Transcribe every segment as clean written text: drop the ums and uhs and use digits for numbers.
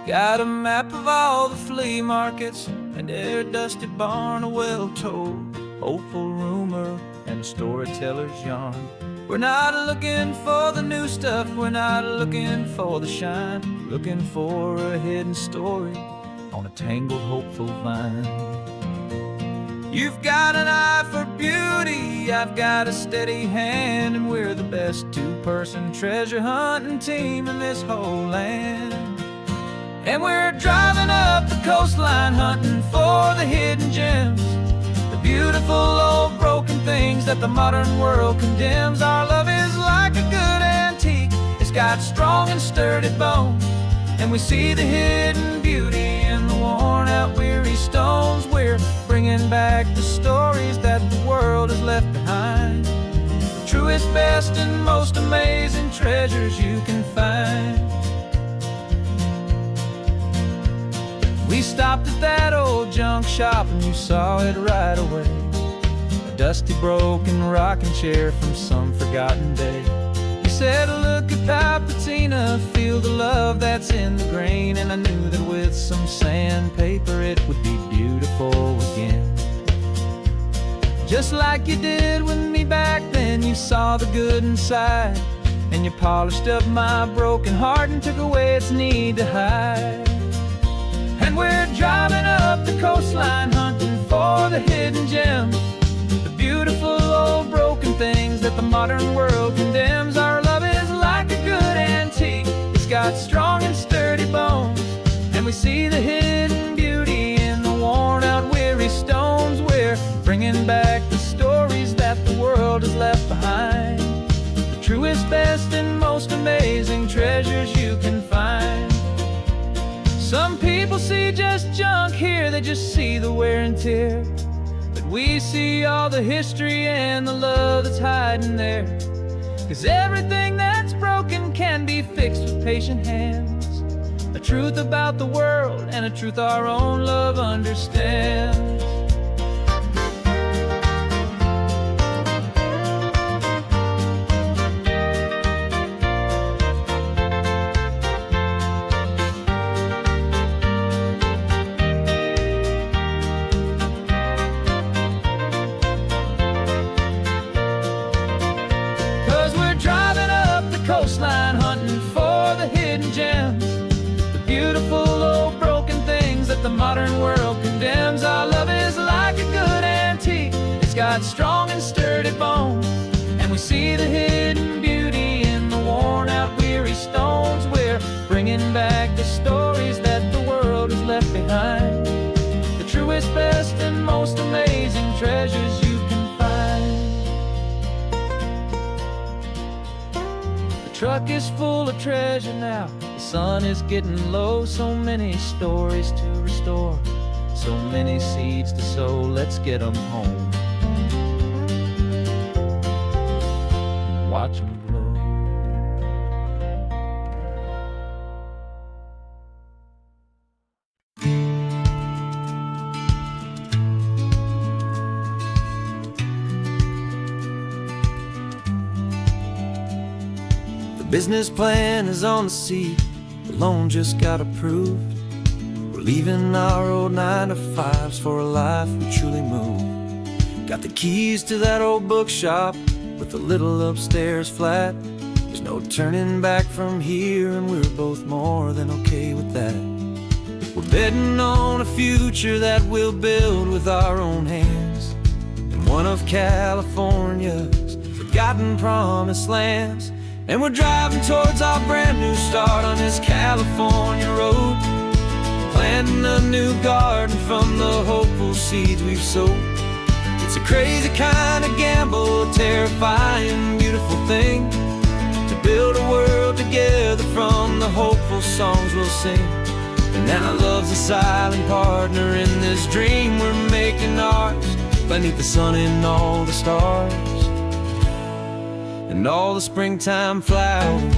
Got a map of all the flea markets and every dusty barn, a well-told, hopeful rumor and a storyteller's yarn. We're not looking for the new stuff, we're not looking for the shine, looking for a hidden story on a tangled, hopeful vine. You've got an eye for beauty, I've got a steady hand, and we're the best two-person treasure hunting team in this whole land. And we're driving up the coastline hunting for the hidden gems, the beautiful old broken things that the modern world condemns. Our love is like a good antique, it's got strong and sturdy bones, and we see the hidden beauty in the worn out weary stones. We're bringing back the stories that the world has left behind, the truest, best, and most amazing treasures you can find. We stopped at that old junk shop and you saw it right away, a dusty, broken rocking chair from some forgotten day. You said, look at that patina, feel the love that's in the grain, and I knew that with some sandpaper it would be beautiful again. Just like you did with me back then, you saw the good inside, and you polished up my broken heart and took away its need to hide. And we're driving up the coastline hunting for the hidden gems, the beautiful old broken things that the modern world condemns. Our love is like a good antique, it's got strong and sturdy bones, and we see the hidden beauty in the worn out weary stones. We're bringing back the stories that the world has left behind, the truest, best, and most amazing treasures you can find. Some people see just junk here, they just see the wear and tear, but we see all the history and the love that's hiding there. 'Cause everything that's broken can be fixed with patient hands, a truth about the world and a truth our own love understands. Coastline hunting for the hidden gems, the beautiful old broken things that the modern world condemns. Our love is like a good antique, it's got strong and sturdy bones, and we see the hidden beauty in the worn out weary stones. We're bringing back the stories that the world has left behind, the truest, best, and most amazing treasures you can find. The truck is full of treasure now, the sun is getting low. So many stories to restore, so many seeds to sow. Let's get them home, watch them blow. The business plan is on the seat, the loan just got approved. We're leaving our old 9-to-5s for a life we truly move. Got the keys to that old bookshop with a little upstairs flat. There's no turning back from here, and we're both more than okay with that. We're betting on a future that we'll build with our own hands, in one of California's forgotten promised lands. And we're driving towards our brand new start on this California road, planting a new garden from the hopeful seeds we've sowed. It's a crazy kind of gamble, a terrifying, beautiful thing, to build a world together from the hopeful songs we'll sing. And now love's a silent partner in this dream we're making ours, beneath the sun and all the stars and all the springtime flowers.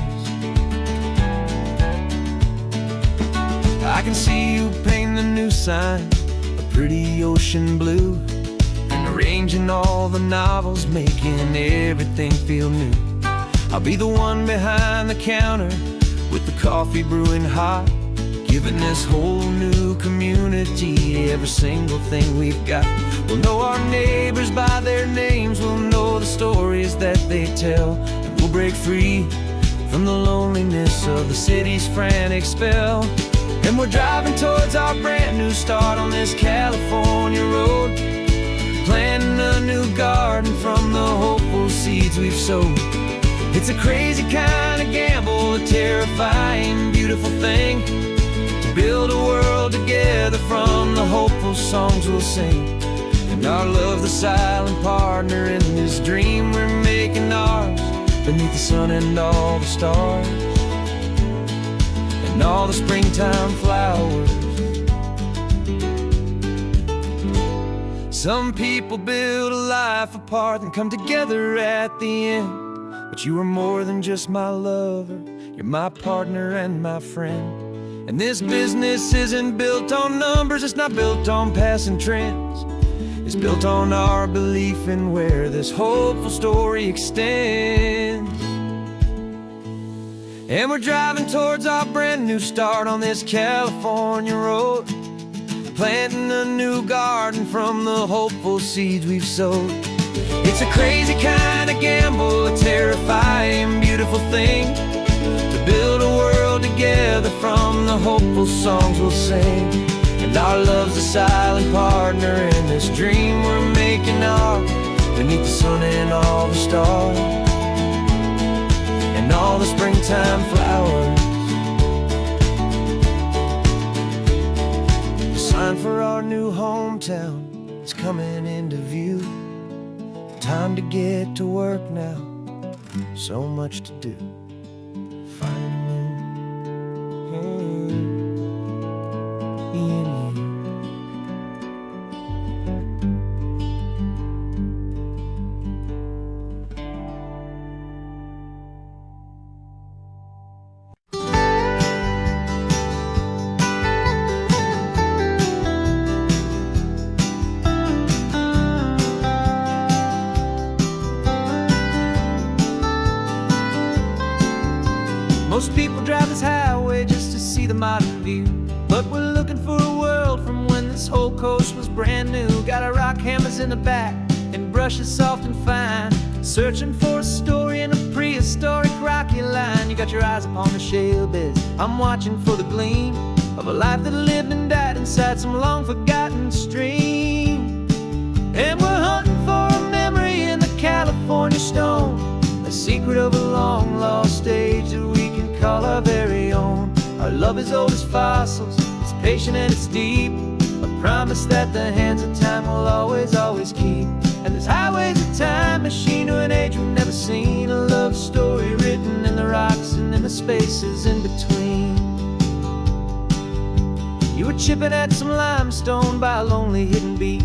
I can see you painting a new sign, a pretty ocean blue, and arranging all the novels, making everything feel new. I'll be the one behind the counter with the coffee brewing hot, giving this whole new community every single thing we've got. We'll know our neighbors by their names, we'll know the stories that they tell, and we'll break free from the loneliness of the city's frantic spell. And we're driving towards our brand new start on this California road, planting a new garden from the hopeful seeds we've sowed. It's a crazy kind of gamble, a terrifying, beautiful thing, to build a world together from the hopeful songs we'll sing. And our love, the silent partner in this dream we're making ours, beneath the sun and all the stars, and all the springtime flowers. Some people build a life apart and come together at the end, but you are more than just my lover, you're my partner and my friend. And this business isn't built on numbers, it's not built on passing trends. It's built on our belief in where this hopeful story extends. And we're driving towards our brand new start on this California road, planting a new garden from the hopeful seeds we've sowed. It's a crazy kind of gamble, a terrifying, beautiful thing, to build a world together from the hopeful songs we'll sing. And our love's a silent partner in this dream we're making ours, beneath the sun and all the stars, and all the springtime flowers. The sign for our new hometown is coming into view. Time to get to work now, so much to do. Most people drive this highway just to see the modern view, but we're looking for a world from when this whole coast was brand new. Got our rock hammers in the back and brushes soft and fine, searching for a story in a prehistoric rocky line. You got your eyes upon the shale beds, I'm watching for the gleam of a life that lived and died inside some long forgotten stream. And we're hunting for a memory in the California stone, a secret of a long lost age that we can call our very own. Our love is old as fossils, it's patient and it's deep, a promise that the hands of time will always, always keep. And this highway's a time machine to an age we've never seen, a love story written in the rocks and in the spaces in between. You were chipping at some limestone by a lonely hidden beach,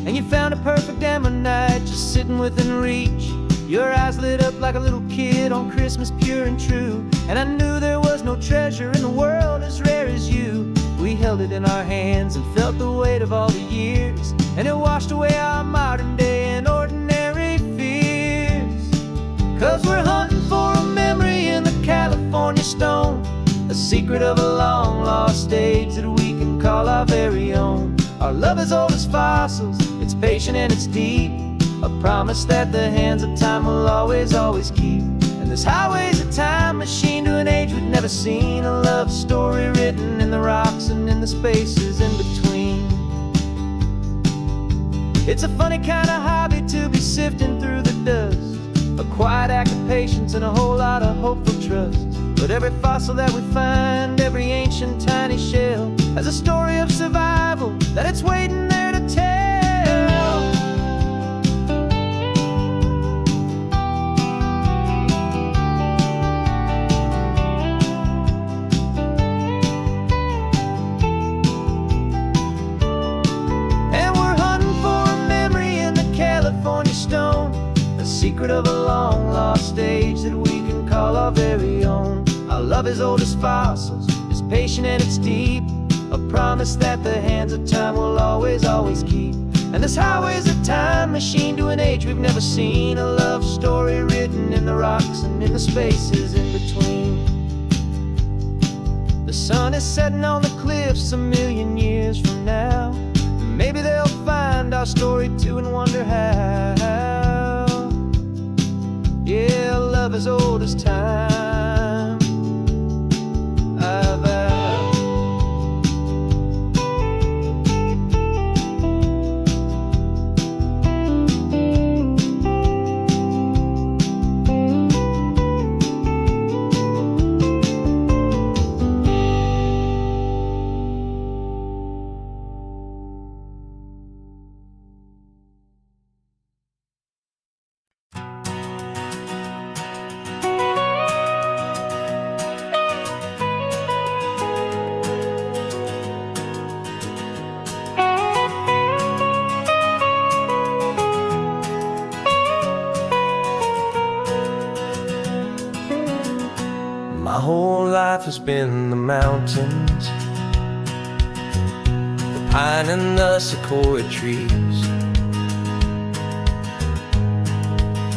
and you found a perfect ammonite just sitting within reach. Your eyes lit up like a little kid on Christmas, pure and true, and I knew there was no treasure in the world as rare as you. We held it in our hands and felt the weight of all the years, and it washed away our modern day and ordinary fears. 'Cause we're hunting for a memory in the California stone, a secret of a long lost age that we can call our very own. Our love is old as fossils, it's patient and it's deep, a promise that the hands of time will always, always keep. And this highway's a time machine to an age we've never seen, a love story written in the rocks and in the spaces in between. It's a funny kind of hobby to be sifting through the dust, a quiet act of patience and a whole lot of hopeful trust. But every fossil that we find, every ancient tiny shell, has a story of survival that it's waiting there to tell. Secret of a long lost age that we can call our very own. Our love is old as fossils, it's patient and it's deep, a promise that the hands of time will always, always keep. And this highway's a time machine to an age we've never seen, a love story written in the rocks and in the spaces in between. The sun is setting on the cliffs a million years from now. Maybe they'll find our story too and wonder how. Yeah, love as old as time, I vow. My whole life has been the mountains, the pine and the sequoia trees,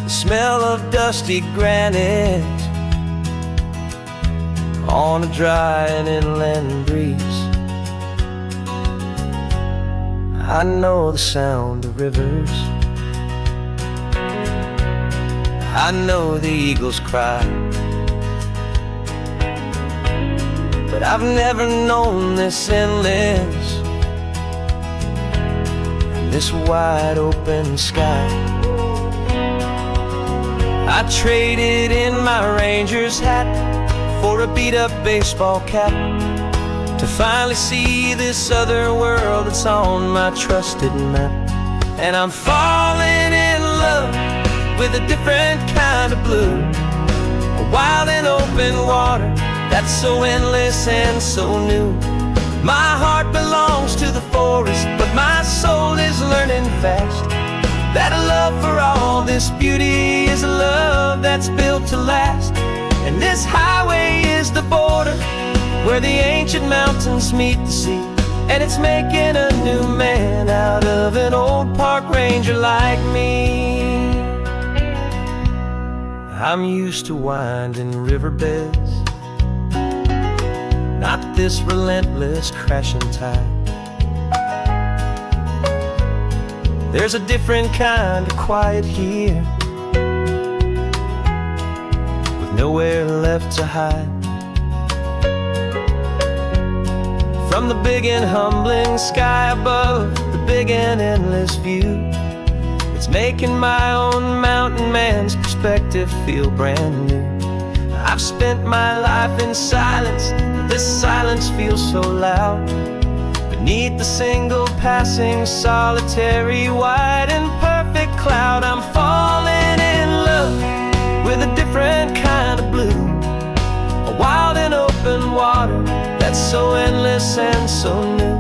the smell of dusty granite on a dry and inland breeze. I know the sound of rivers, I know the eagles cry, but I've never known this endless, this wide open sky. I traded in my ranger's hat for a beat-up baseball cap to finally see this other world that's on my trusted map. And I'm falling in love with a different kind of blue, a wild and open water that's so endless and so new. My heart belongs to the forest, but my soul is learning fast that a love for all this beauty is a love that's built to last. And this highway is the border where the ancient mountains meet the sea, and it's making a new man out of an old park ranger like me. I'm used to winding riverbeds, not this relentless crashing tide. There's a different kind of quiet here, with nowhere left to hide. From the big and humbling sky above, the big and endless view, it's making my own mountain man's perspective feel brand new. I've spent my life in silence, this silence feels so loud. Beneath the single passing solitary white and perfect cloud, I'm falling in love with a different kind of blue, a wild and open water that's so endless and so new.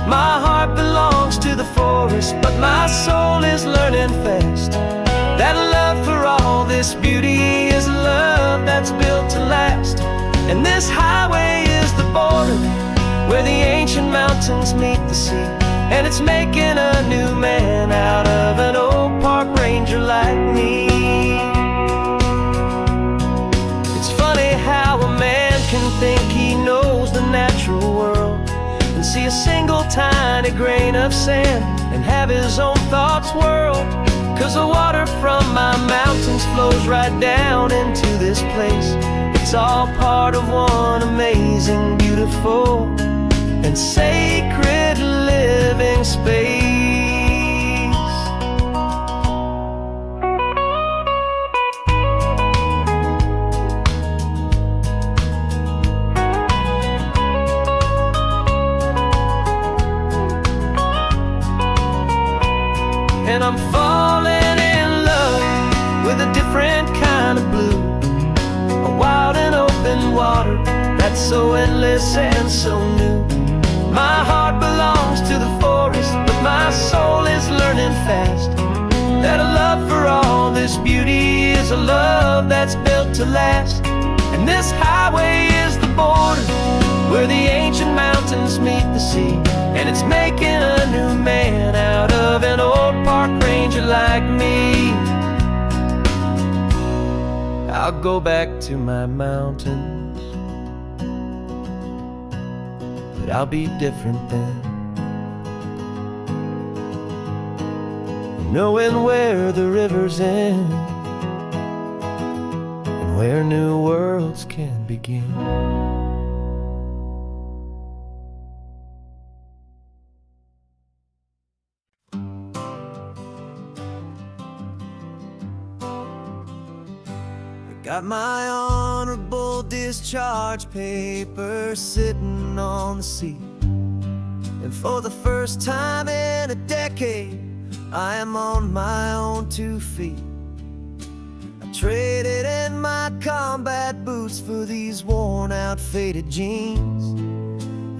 My heart belongs to the forest, but my soul is learning fast that love for all this beauty is a love that's built to last. And this highway is the border where the ancient mountains meet the sea, and it's making a new man out of an old park ranger like me. It's funny how a man can think he knows the natural world and see a single tiny grain of sand and have his own thoughts whirled. 'Cause the water from my mountains flows right down into this place. It's all part of one amazing, beautiful, and sacred living space. And I'm falling in love with a different kind of blue, a wild and open water that's so endless and so new. My heart belongs to the forest, but my soul is learning fast that a love for all this beauty is a love that's built to last. And this highway is the border where the ancient mountains meet the sea, and it's making a new man out of an old park ranger like me. I'll go back to my mountains that I'll be different then. Knowing where the rivers end and where new worlds can begin. Got my honorable discharge paper sitting on the seat, and for the first time in a decade I am on my own 2 feet. I traded in my combat boots for these worn out faded jeans,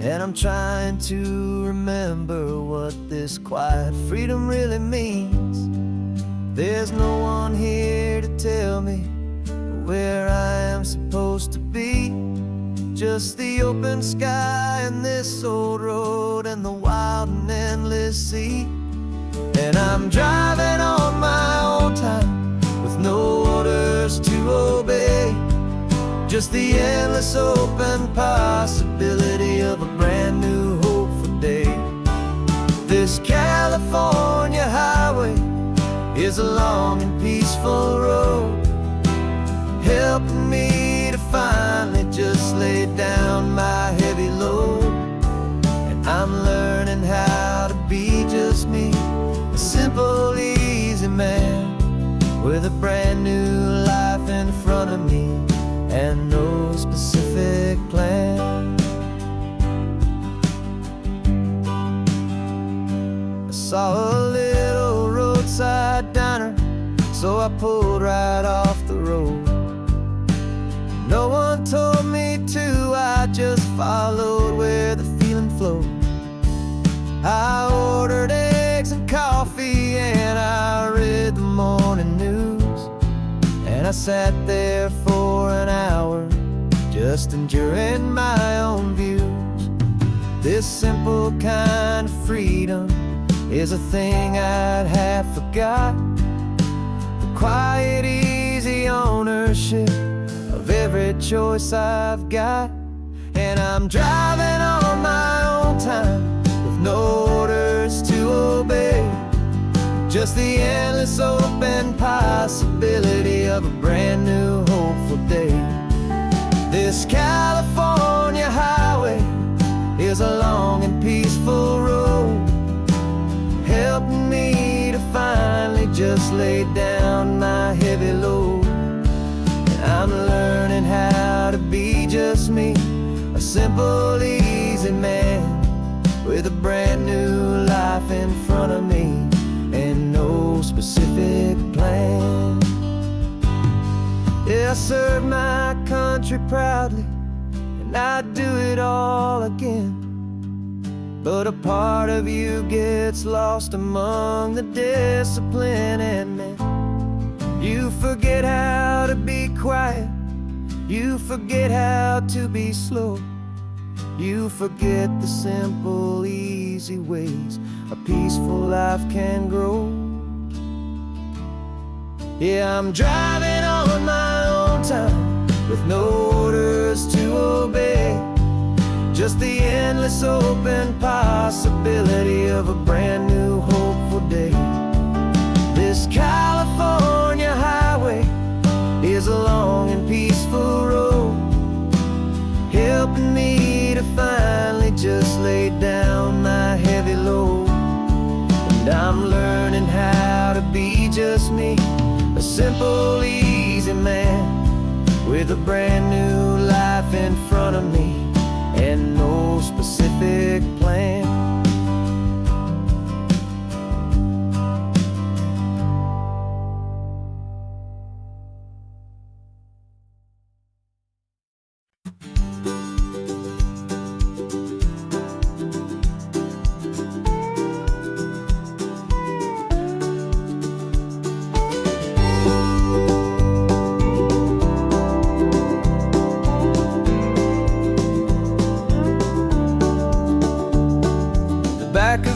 and I'm trying to remember what this quiet freedom really means. There's no one here to tell me where I am supposed to be, just the open sky and this old road and the wild and endless sea. And I'm driving on my own time with no orders to obey, just the endless open possibility of a brand new hopeful day. This California highway is a long and peaceful road, helping me to finally just lay down my heavy load. And I'm learning how to be just me, a simple, easy man with a brand new life in front of me and no specific plan. I saw a little roadside diner, so I pulled right off the road. No one told me to, I just followed where the feeling flowed. I ordered eggs and coffee and I read the morning news, and I sat there for an hour just enduring my own views. This simple kind of freedom is a thing I'd half forgot, the quiet, easy ownership of every choice I've got. And I'm driving on my own time with no orders to obey, just the endless open possibility of a brand new hopeful day. This California highway is a long and peaceful road, helping me to finally just lay down my heavy load. I'm learning how to be just me, a simple, easy man with a brand new life in front of me and no specific plan. Yeah, I serve my country proudly and I'd do it all again, but a part of you gets lost among the discipline and men. You forget how to be quiet, you forget how to be slow, you forget the simple, easy ways a peaceful life can grow. Yeah, I'm driving on my own time with no orders to obey, just the endless open possibility of a brand new hopeful day. This California highway is a long and peaceful road, helping me to finally just lay down my heavy load. And I'm learning how to be just me, a simple, easy man with a brand new life in front of me and no specific plan.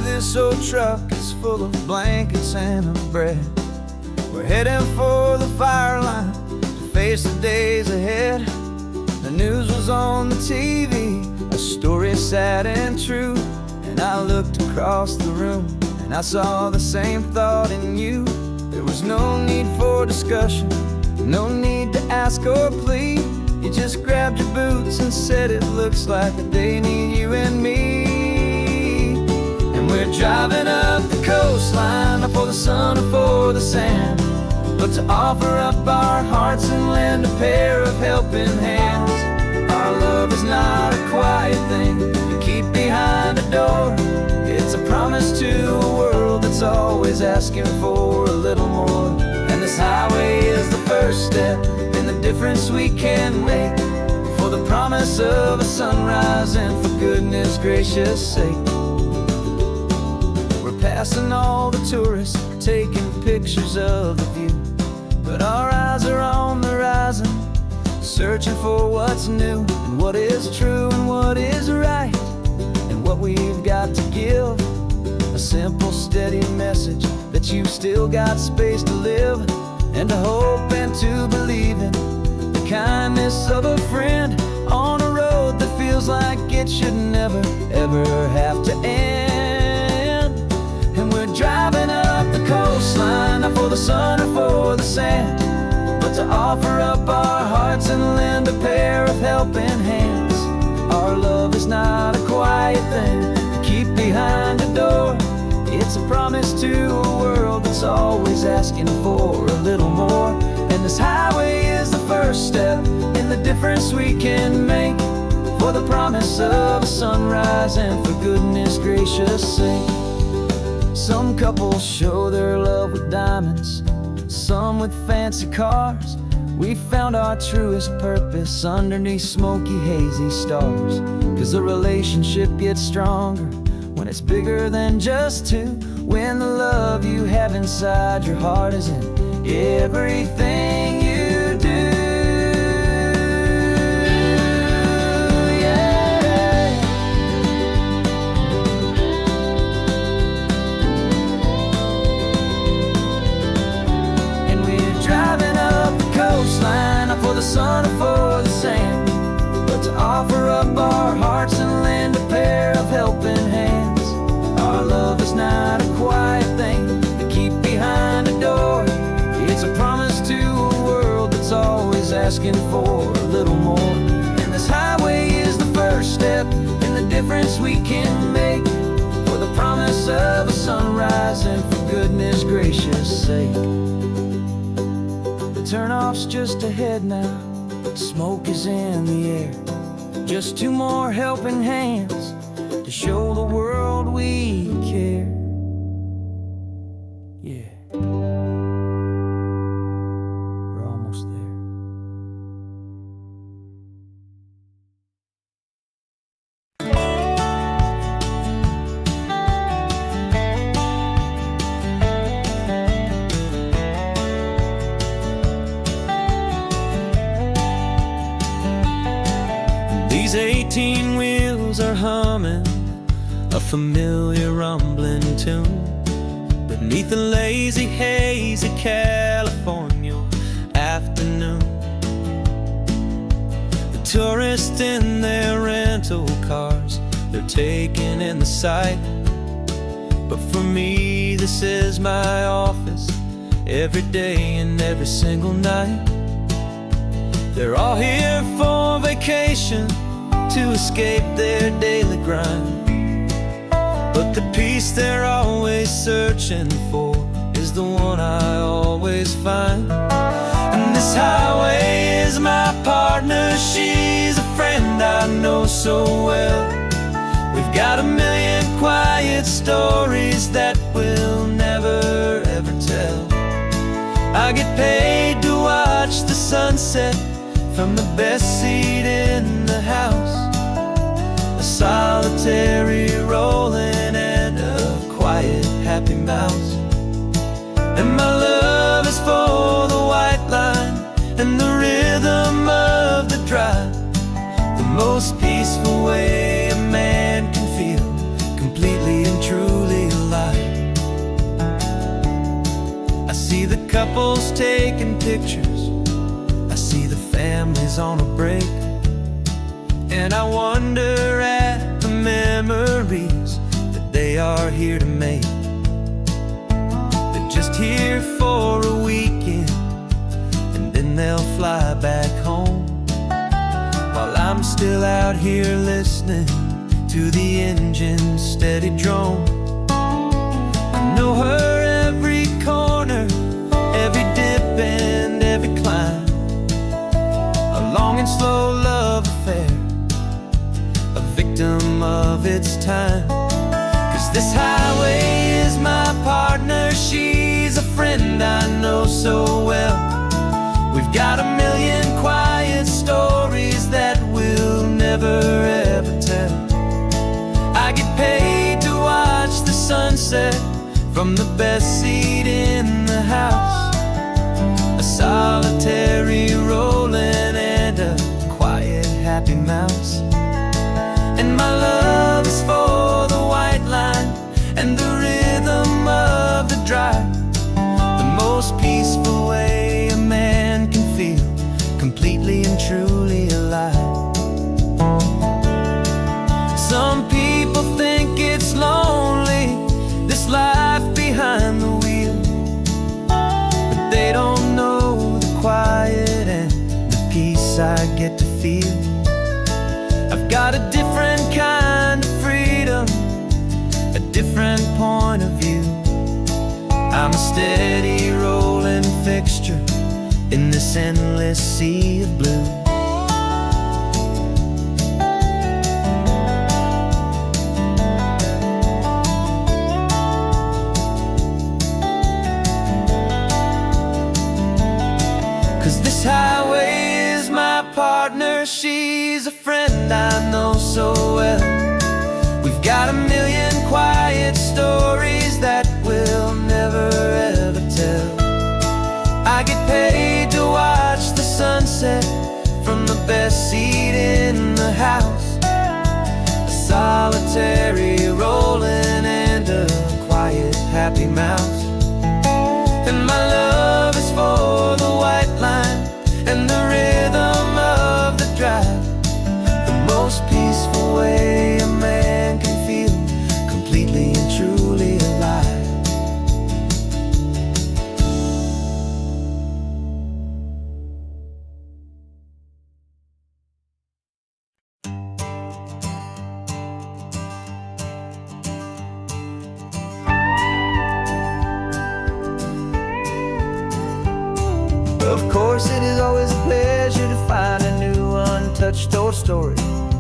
This old truck is full of blankets and of bread. We're heading for the fire line to face the days ahead. The news was on the TV, a story sad and true. And I looked across the room and I saw the same thought in you. There was no need for discussion, no need to ask or plead. You just grabbed your boots and said it looks like they need you and me. And we're driving up the coastline, not for the sun or for the sand, but to offer up our hearts and lend a pair of helping hands. Our love is not a quiet thing you keep behind a door. It's a promise to a world that's always asking for a little more. And this highway is the first step in the difference we can make, for the promise of a sunrise and for goodness gracious sake. We're passing all the tourists, taking pictures of the view, but our eyes are on the horizon, searching for what's new and what is true and what is right, and what we've got to give. A simple, steady message that you've still got space to live, and to hope and to believe in the kindness of a friend on a road that feels like it should never, ever have to end. And we're driving up the coastline, not for the sun or for the sand, but to offer up our hearts and lend a pair of helping hands. Our love is not a quiet thing to keep behind a door. It's a promise to a world that's always asking for a little more. And this highway is the first step in the difference we can make, for the promise of a sunrise and for goodness gracious sake. Some couples show their love with diamonds, some with fancy cars. We found our truest purpose underneath smoky, hazy stars. 'Cause the relationship gets stronger when it's bigger than just two, when the love you have inside your heart is in everything you do. Yeah. And we're driving up the coastline, not for the sun or for the sand, but to offer up our hearts and lend a pair of helping hands. Our love is not a quiet thing to keep behind a door. It's a promise to a world that's always asking for a little more. And this highway is the first step in the difference we can make, for the promise of a sunrise and for goodness gracious sake. The turnoff's just ahead now, smoke is in the air. Just two more helping hands to show the world we care. Yeah, we're almost there. These 18 wheels are humming a familiar rumbling tune beneath the lazy haze of California afternoon. The tourists in their rental cars, they're taking in the sight, but for me this is my office every day and every single night. They're all here for vacation, to escape their daily grind, but the peace they're always searching for is the one I always find. And this highway is my partner, she's a friend I know so well. We've got a million quiet stories that we'll never ever tell. I get paid to watch the sunset from the best seat in the house, a solitary rolling and a quiet happy mouse. And my love is for the white line and the rhythm of the drive, the most peaceful way a man can feel completely and truly alive. I see the couples taking pictures, I see the families on a break, and I wonder at the just here for a weekend, and then they'll fly back home, while I'm still out here listening to the engine's steady drone. I know her every corner, every dip and every climb, a long and slow love affair, a victim of its time. 'Cause this highway is my partner, she's a friend I know so well. We've got a million quiet stories that we'll never ever tell. I get paid to watch the sunset from the best seat in the house, a solitary rolling and a quiet happy mouse. And my love is for the white line and the rhythm of the drive, the most peaceful way a man can feel completely and truly alive. Some people think it's lonely, this life behind the wheel, but they don't know the quiet and the peace I get to feel. I've got a different kind of freedom, a different point of view. I'm a steady rolling fixture in this endless sea of blue. 'Cause this highway is my partner, she's a friend I know so well. We've got a million quiet stories that we'll never ever tell. I get paid to watch the sunset from the best seat in the house, a solitary rolling and a quiet happy mouse. And my love is for the white line and the rhythm of the drive, the most peaceful way a man can feel completely and truly alive. Of course, it is always a pleasure to find a new untouched old story.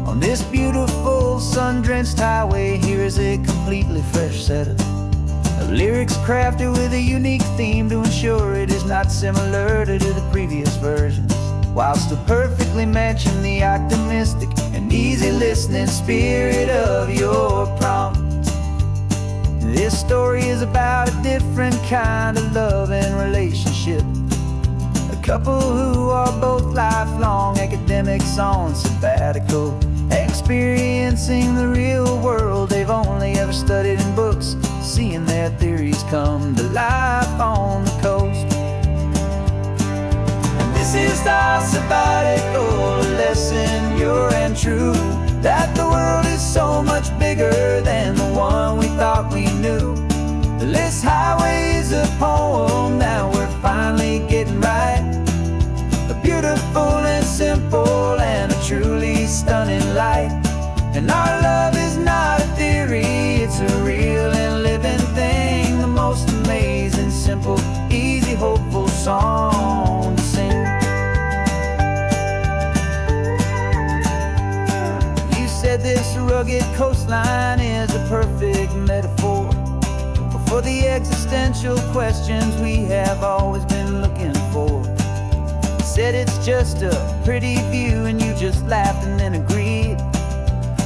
On this beautiful sun-drenched highway, here is a completely fresh set of lyrics crafted with a unique theme to ensure it is not similar to the previous versions, while still perfectly matching the optimistic and easy listening spirit of your prompt. This story is about a different kind of love and relationship, a couple who are both lifelong academics on sabbatical, experiencing the real world they've only ever studied in books, seeing their theories come to life on the coast. And this is our sabbatical lesson, pure and true, that the world is so much bigger than the one we thought we knew. This highway is a poem that we're finally getting right, a beautiful and simple and a truly stunning light. And our love is not a theory, it's a real and living thing, the most amazing, simple, easy, hopeful song to sing. You said this rugged coastline is a perfect metaphor for the existential questions we have always been looking for. Said it's just a pretty view and you just laughed and then agreed,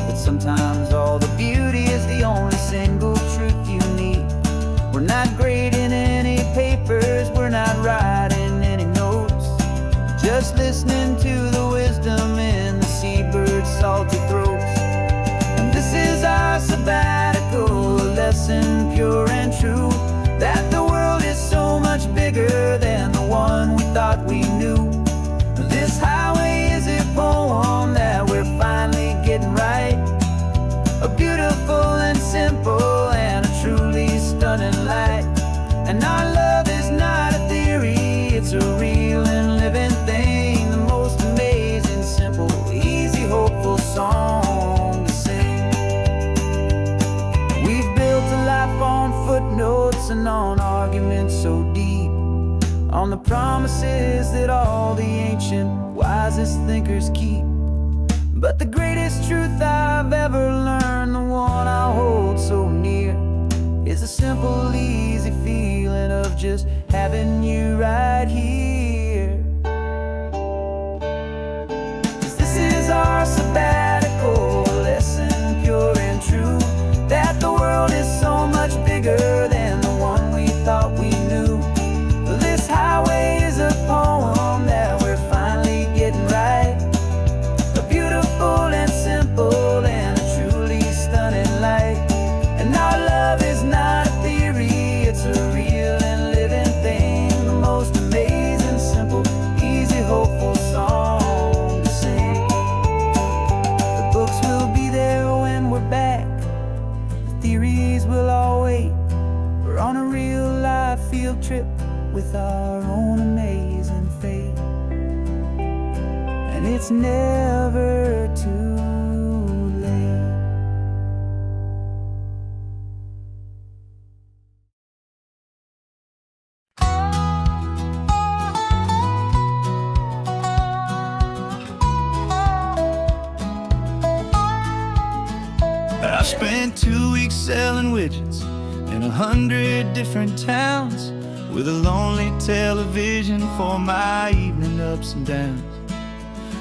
but sometimes all the beauty is the only single truth you need. We're not grading any papers, we're not writing any notes, just listening to the wisdom in the seabird's salty throats. And this is our sabbatical lesson, pure and true, that the world is so much bigger than the one we thought we knew. This highway is a poem that we're finally getting right, a beautiful and simple and a truly stunning light. And our love on the promises that all the ancient wisest thinkers keep. But the greatest truth I've ever learned, the one I hold so near, is a simple, easy feeling of just having you right here. 'Cause this is our sabbatical lesson, pure and true, that the world is so much bigger than the one we thought we knew. This highway is a poem that we're finally getting right, a beautiful and simple and a truly stunning light. And our love is not a theory, it's a real and living thing, the most amazing, simple, easy, hopeful song to sing. The books will be there when we're back, the theories will all wait. We're on a real life field trip with our own amazing fate, and it's never too late. I spent 2 weeks selling widgets in 100 different towns, with a lonely television for my evening ups and downs.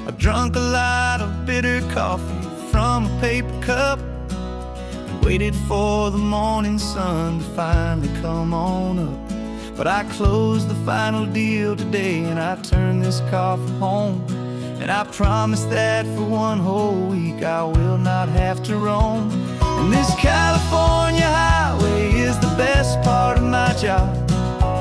I've drunk a lot of bitter coffee from a paper cup, and waited for the morning sun to finally come on up. But I closed the final deal today, and I turned this car for home. And I promise that for one whole week I will not have to roam. And this California highway is the best part of my job.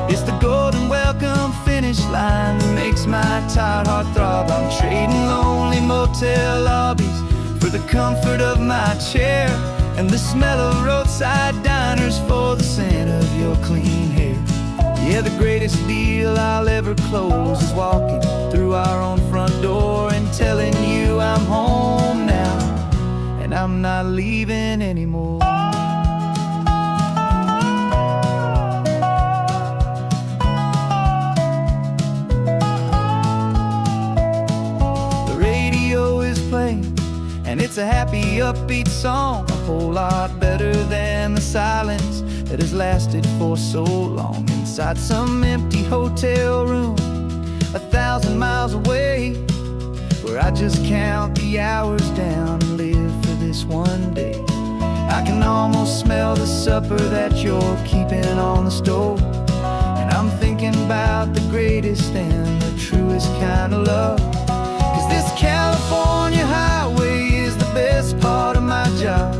It's the golden welcome finish line that makes my tired heart throb. I'm trading lonely motel lobbies for the comfort of my chair, and the smell of roadside diners for the scent of your clean hair. Yeah, the greatest deal I'll ever close is walking through our own front door and telling you I'm home now, and I'm not leaving anymore. And it's a happy, upbeat song, a whole lot better than the silence that has lasted for so long. Inside some empty hotel room 1,000 miles away, where I just count the hours down and live for this one day. I can almost smell the supper that you're keeping on the stove, and I'm thinking about the greatest and the truest kind of love. 'Cause this California highway is the best part of my job.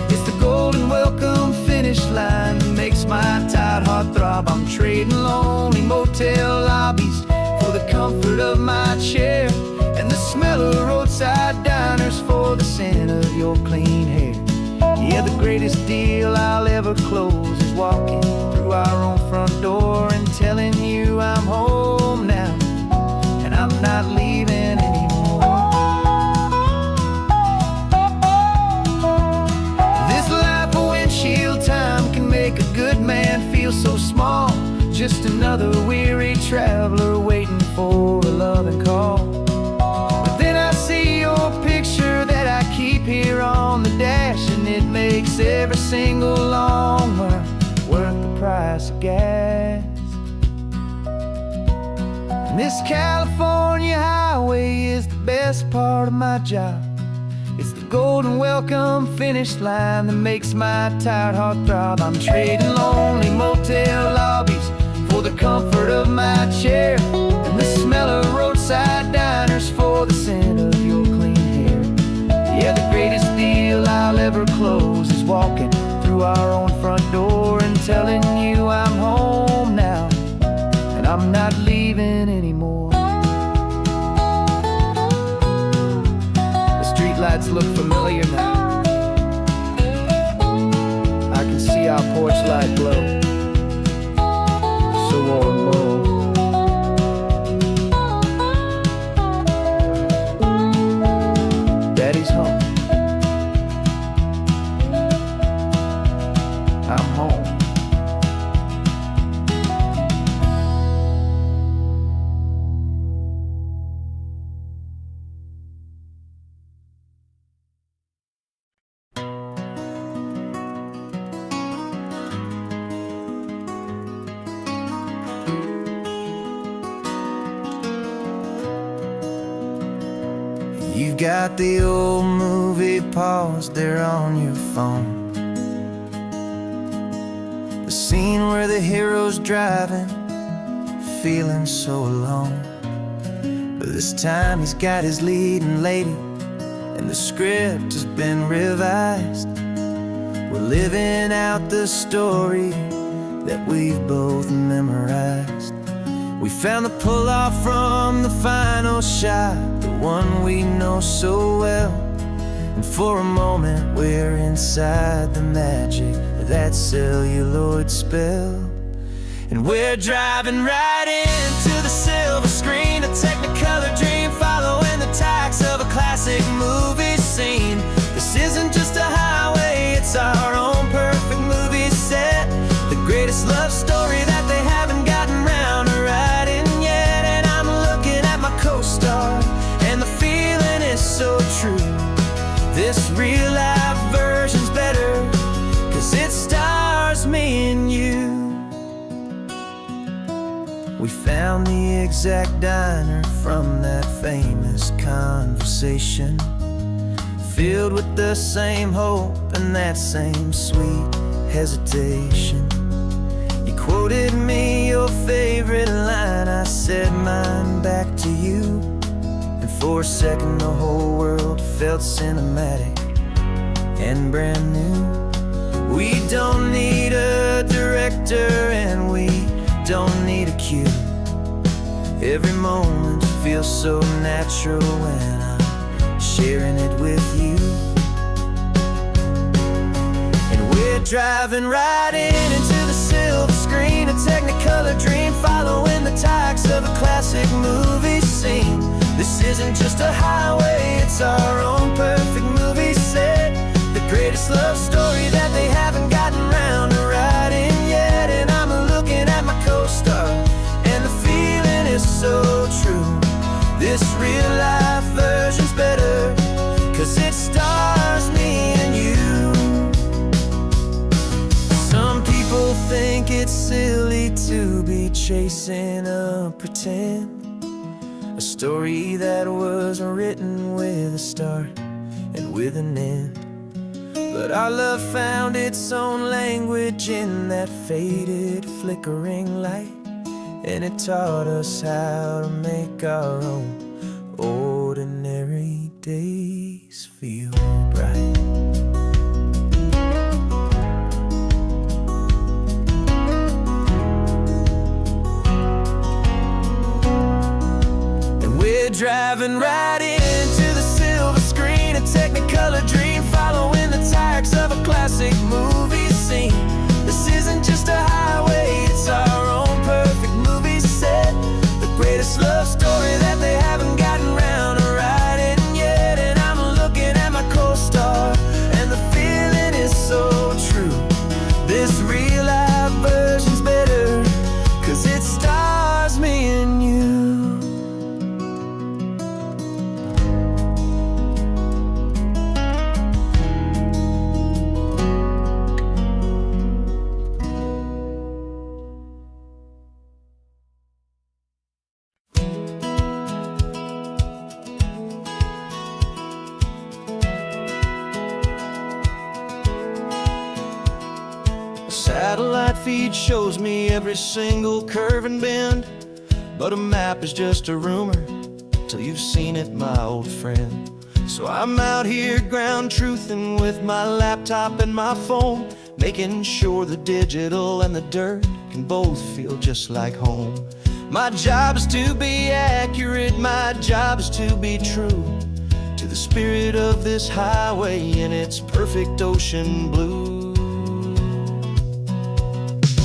It's the golden welcome finish line that makes my tired heart throb. I'm trading lonely motel lobbies for the comfort of my chair, and the smell of roadside diners for the scent of your clean hair. Yeah, the greatest deal I'll ever close is walking through our own front door and telling you I'm home now, and I'm not leaving anymore. This life of windshield time can make a good man feel so small, just another weary traveler waiting for a loving call. But then I see your picture that I keep here on the dash, and it makes every single long mile worth the price of gas. And this California highway is the best part of my job. It's the golden welcome finish line that makes my tired heart throb. I'm trading lonely motel lobbies for the comfort of my chair, and the smell of roadside diners for the scent of your clean hair. Yeah, the greatest deal I'll ever close is walking through our own front door and telling you I'm home now, and I'm not leaving anymore. The streetlights look familiar now. I can see our porch light glow, so warm, low. Daddy's home. I'm home. You've got the old movie paused there on your phone, the scene where the hero's driving, feeling so alone. But this time he's got his leading lady, and the script has been revised. We're living out the story that we've both memorized. We found the pull-off from the final shot, the one we know so well. And for a moment we're inside the magic of that celluloid spell. And we're driving right into the silver screen, a Technicolor dream, following the tacks of a classic movie scene. This isn't just a highway, it's our own perfect movie set, the greatest love story that they haven't gotten round to writing yet. And I'm looking at my co-star, and the feeling is so true. This real-life version's better, 'cause it stars me and you. We found the exact diner from that famous conversation, filled with the same hope and that same sweet hesitation. You quoted me your favorite line, I said mine back to you. And for a second the whole world felt cinematic and brand new. We don't need a director and we don't need a cue. Every moment feels so natural when I'm sharing it with you. And we're driving right into the silver screen, a Technicolor dream, following the tacks of a classic movie scene. This isn't just a highway, it's our own perfect movie set, the greatest love story that they haven't gotten round to writing yet. And I'm looking at my co-star, and the feeling is so true. This real-life version's better, 'cause it stars me and you. Some people think it's silly to be chasing a pretend, a story that was written with a start and with an end. But our love found its own language in that faded, flickering light, and it taught us how to make our own ordinary days feel bright. And we're driving right into the silver screen, a Technicolor dream, following the tacks of a classic movie scene. This isn't just a highway, it's our own perfect movie set, the greatest love story that they haven't gotten round to writing yet. And I'm looking at my co-star, and the feeling is so true. This real-life version's better, 'cause it stars me and you. Satellite feed shows me every single curve and bend, but a map is just a rumor till you've seen it, my old friend. So I'm out here ground truthing with my laptop and my phone, making sure the digital and the dirt can both feel just like home. My job is to be accurate, my job is to be true to the spirit of this highway in its perfect ocean blue.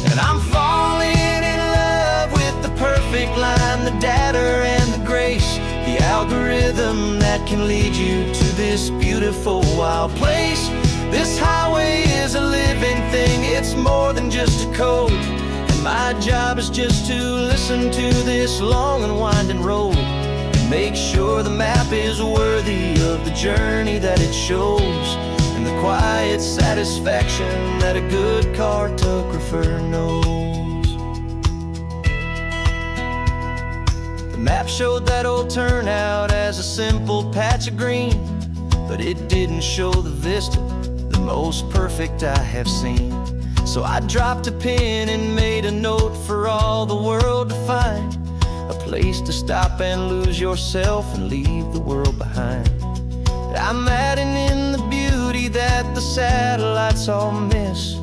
And I'm falling in love with the perfect line, the data and the grace, the algorithm that can lead you to this beautiful wild place. This highway is a living thing, it's more than just a code. And my job is just to listen to this long and winding road, and make sure the map is worthy of the journey that it shows, and the quiet satisfaction that a good cartographer knows. The map showed that old turnout as a simple patch of green, but it didn't show the vista, the most perfect I have seen. So I dropped a pin and made a note for all the world to find, a place to stop and lose yourself and leave the world behind. I'm adding in the beauty that the satellites all miss,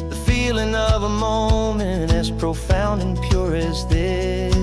the feeling of a moment as profound and pure as this.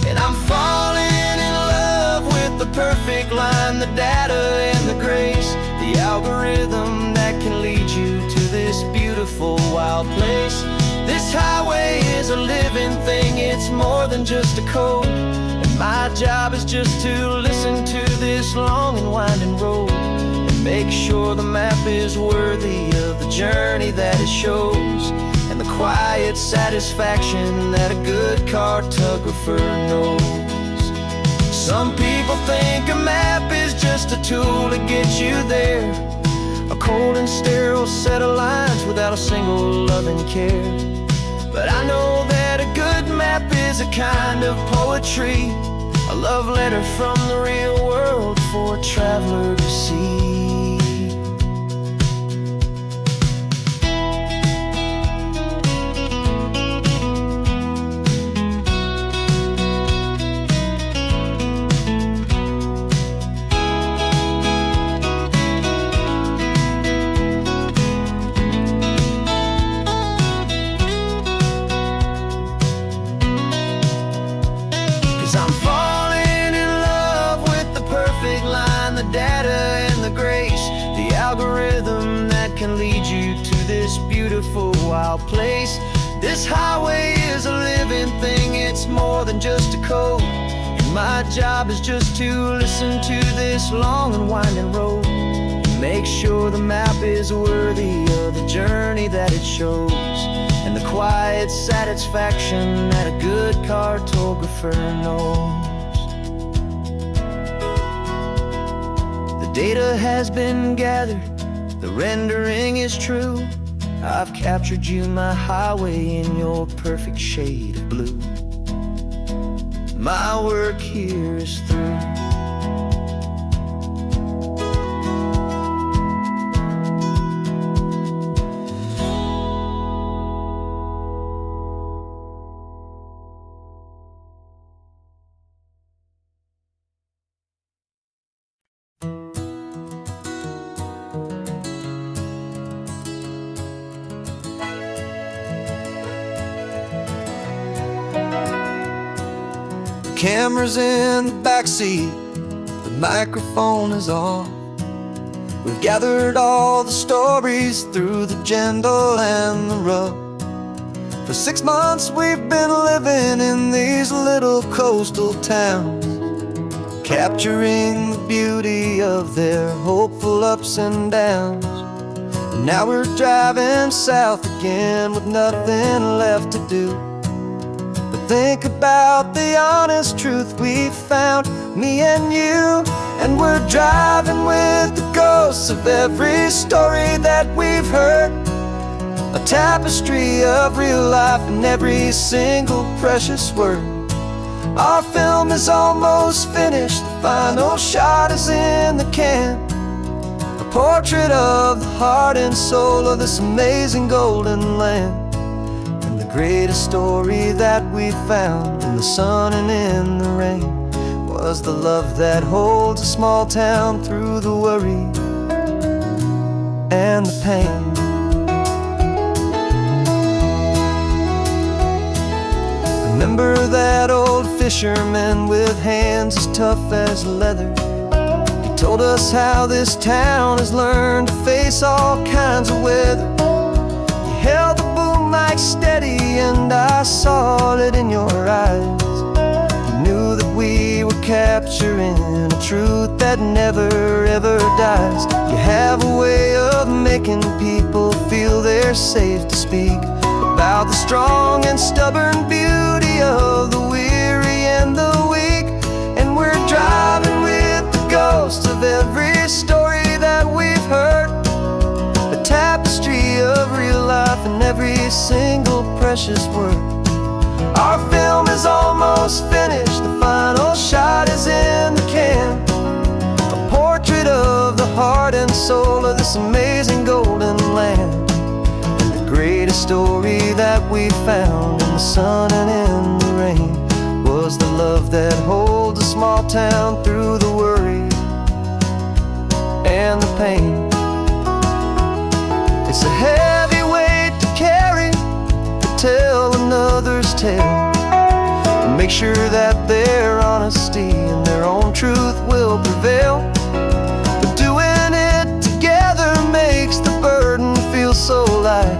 And I'm falling in love with the perfect line, the data and the grace, the algorithm that can lead you to this beautiful wild place. This highway is a living thing, it's more than just a code, and my job is just to listen to this long and winding road and make sure the map is worthy of the journey that it shows, and the quiet satisfaction that a good cartographer knows. Some people think a map is just a tool to get you there, a cold and sterile set of lines without a single loving care. But I know that a good map is a kind of poetry, a love letter from the real world for a traveler to see. 'Cause I'm falling in love with the perfect line, the data and the grace, the algorithm that can lead you to this beautiful wild place. This highway is a living thing, it's more than just a code, and my job is just to listen to this long and winding road and make sure the map is worthy of the journey that it shows, and the quiet satisfaction that a good cartographer knows. The data has been gathered, the rendering is true. I've captured you, my highway, in your perfect shade of blue. My work here is through. Camera's in the backseat, the microphone is on. We've gathered all the stories through the gentle and the rough. For 6 months we've been living in these little coastal towns, capturing the beauty of their hopeful ups and downs. And now we're driving south again with nothing left to do. Think about the honest truth we found, me and you. And we're driving with the ghosts of every story that we've heard, a tapestry of real life and every single precious word. Our film is almost finished, the final shot is in the can, a portrait of the heart and soul of this amazing golden land. Greatest story that we found in the sun and in the rain was the love that holds a small town through the worry and the pain. Remember that old fisherman with hands as tough as leather? He told us how this town has learned to face all kinds of weather. You held the boom mic steady and I saw it in your eyes. You knew that we were capturing a truth that never ever dies. You have a way of making people feel they're safe to speak about the strong and stubborn beauty of the weary and the weak. And we're driving with the ghosts of every story that we've heard, a tapestry of real life and every single precious word. Our film is all almost finished, the final shot is in the can. A portrait of the heart and soul of this amazing golden land. And the greatest story that we found in the sun and in the rain was the love that holds a small town through the worry and the pain. It's a heavy weight to carry, to tell another's tale, and make sure that their honesty and their own truth will prevail. But doing it together makes the burden feel so light.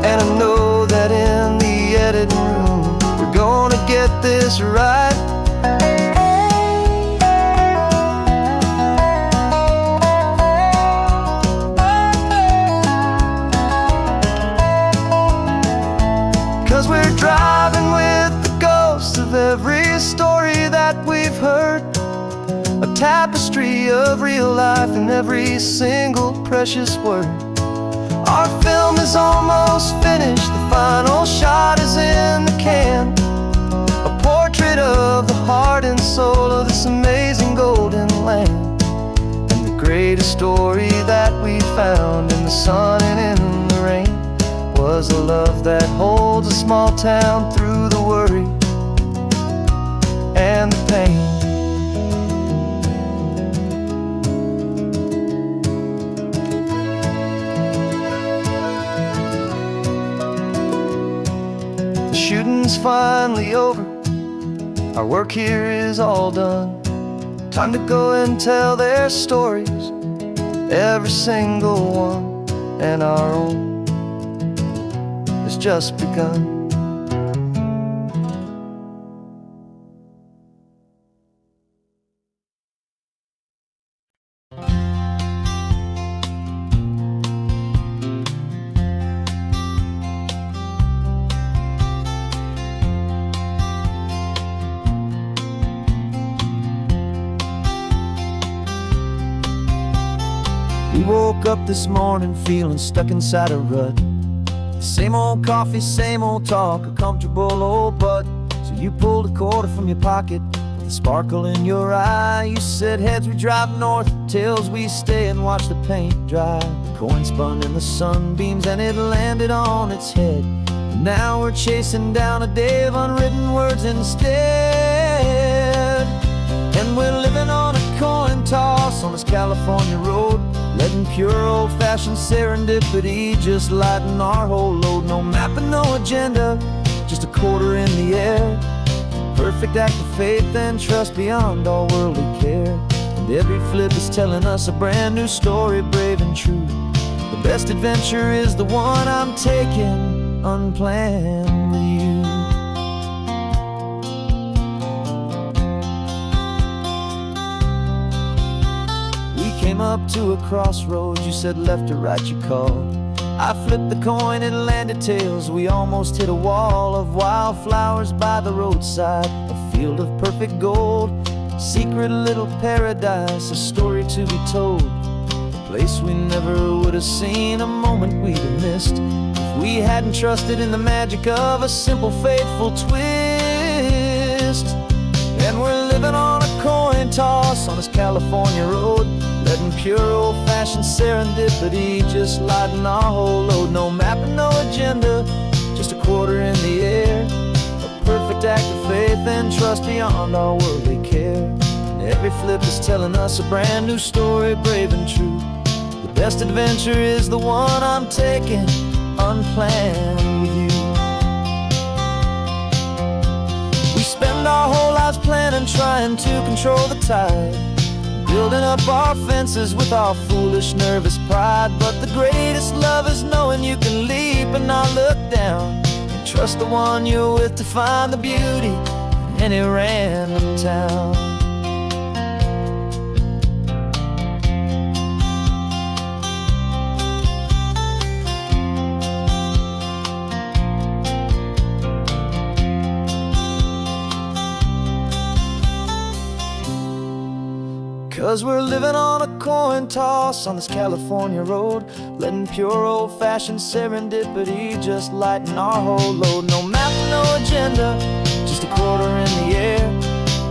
And I know that in the editing room we're gonna get this right. 'Cause we're driving with the ghosts of every story that we've heard, a tapestry of real life in every single precious word. Our film is almost finished, the final shot is in the can. A portrait of the heart and soul of this amazing golden land. And the greatest story that we found in the sun and in the rain was a love that holds a small town through the worry and the pain. The shooting's finally over, our work here is all done. Time to go and tell their stories, every single one, and our own has just begun. We woke up this morning feeling stuck inside a rut. Same old coffee, same old talk, a comfortable old butt. So you pulled a quarter from your pocket with a sparkle in your eye. You said heads we drive north, tails we stay and watch the paint dry. The coin spun in the sunbeams and it landed on its head. And now we're chasing down a day of unwritten words instead. And we're living on a coin toss on this California road, letting pure old-fashioned serendipity just lighten our whole load. No map and no agenda, just a quarter in the air. Perfect act of faith and trust beyond all worldly care. And every flip is telling us a brand new story, brave and true. The best adventure is the one I'm taking unplanned with you. Came up to a crossroads, you said left or right you called. I flipped the coin, it landed tails. We almost hit a wall of wildflowers by the roadside, a field of perfect gold, secret little paradise, a story to be told. A place we never would have seen, a moment we'd have missed if we hadn't trusted in the magic of a simple faithful twist. And we're living on a coin toss on this California road, letting pure old-fashioned serendipity just lighten our whole load. No map and no agenda, just a quarter in the air. A perfect act of faith and trust beyond our worldly care. And every flip is telling us a brand new story, brave and true. The best adventure is the one I'm taking unplanned with you. We spend our whole lives planning, trying to control the tide, building up our fences with our foolish, nervous pride. But the greatest love is knowing you can leap and not look down, and trust the one you're with to find the beauty in any random town. 'Cause we're living on a coin toss on this California road, letting pure old-fashioned serendipity just lighten our whole load. No map, no agenda, just just a quarter in the air.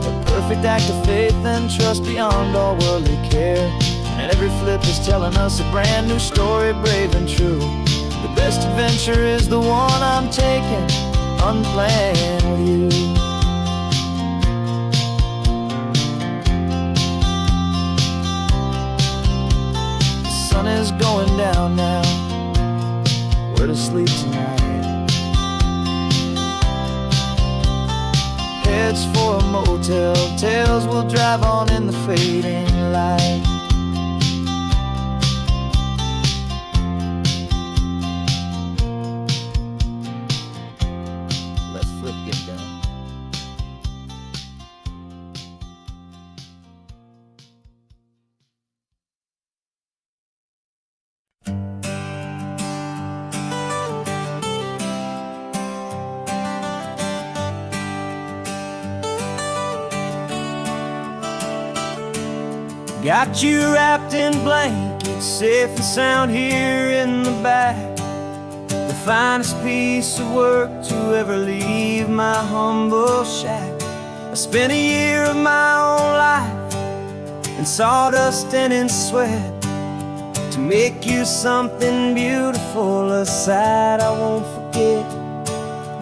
A perfect act of faith and trust beyond all worldly care. And every flip is telling us a brand new story, brave and true. The best adventure is the one I'm taking, unplanned with you. The sun is going down now, we're to sleep tonight. Heads for a motel, tails will drive on in the fading light. Let's flip, get down. Got you wrapped in blankets, safe and sound here in the back. The finest piece of work to ever leave my humble shack. I spent a year of my own life in sawdust and in sweat to make you something beautiful, a sight I won't forget.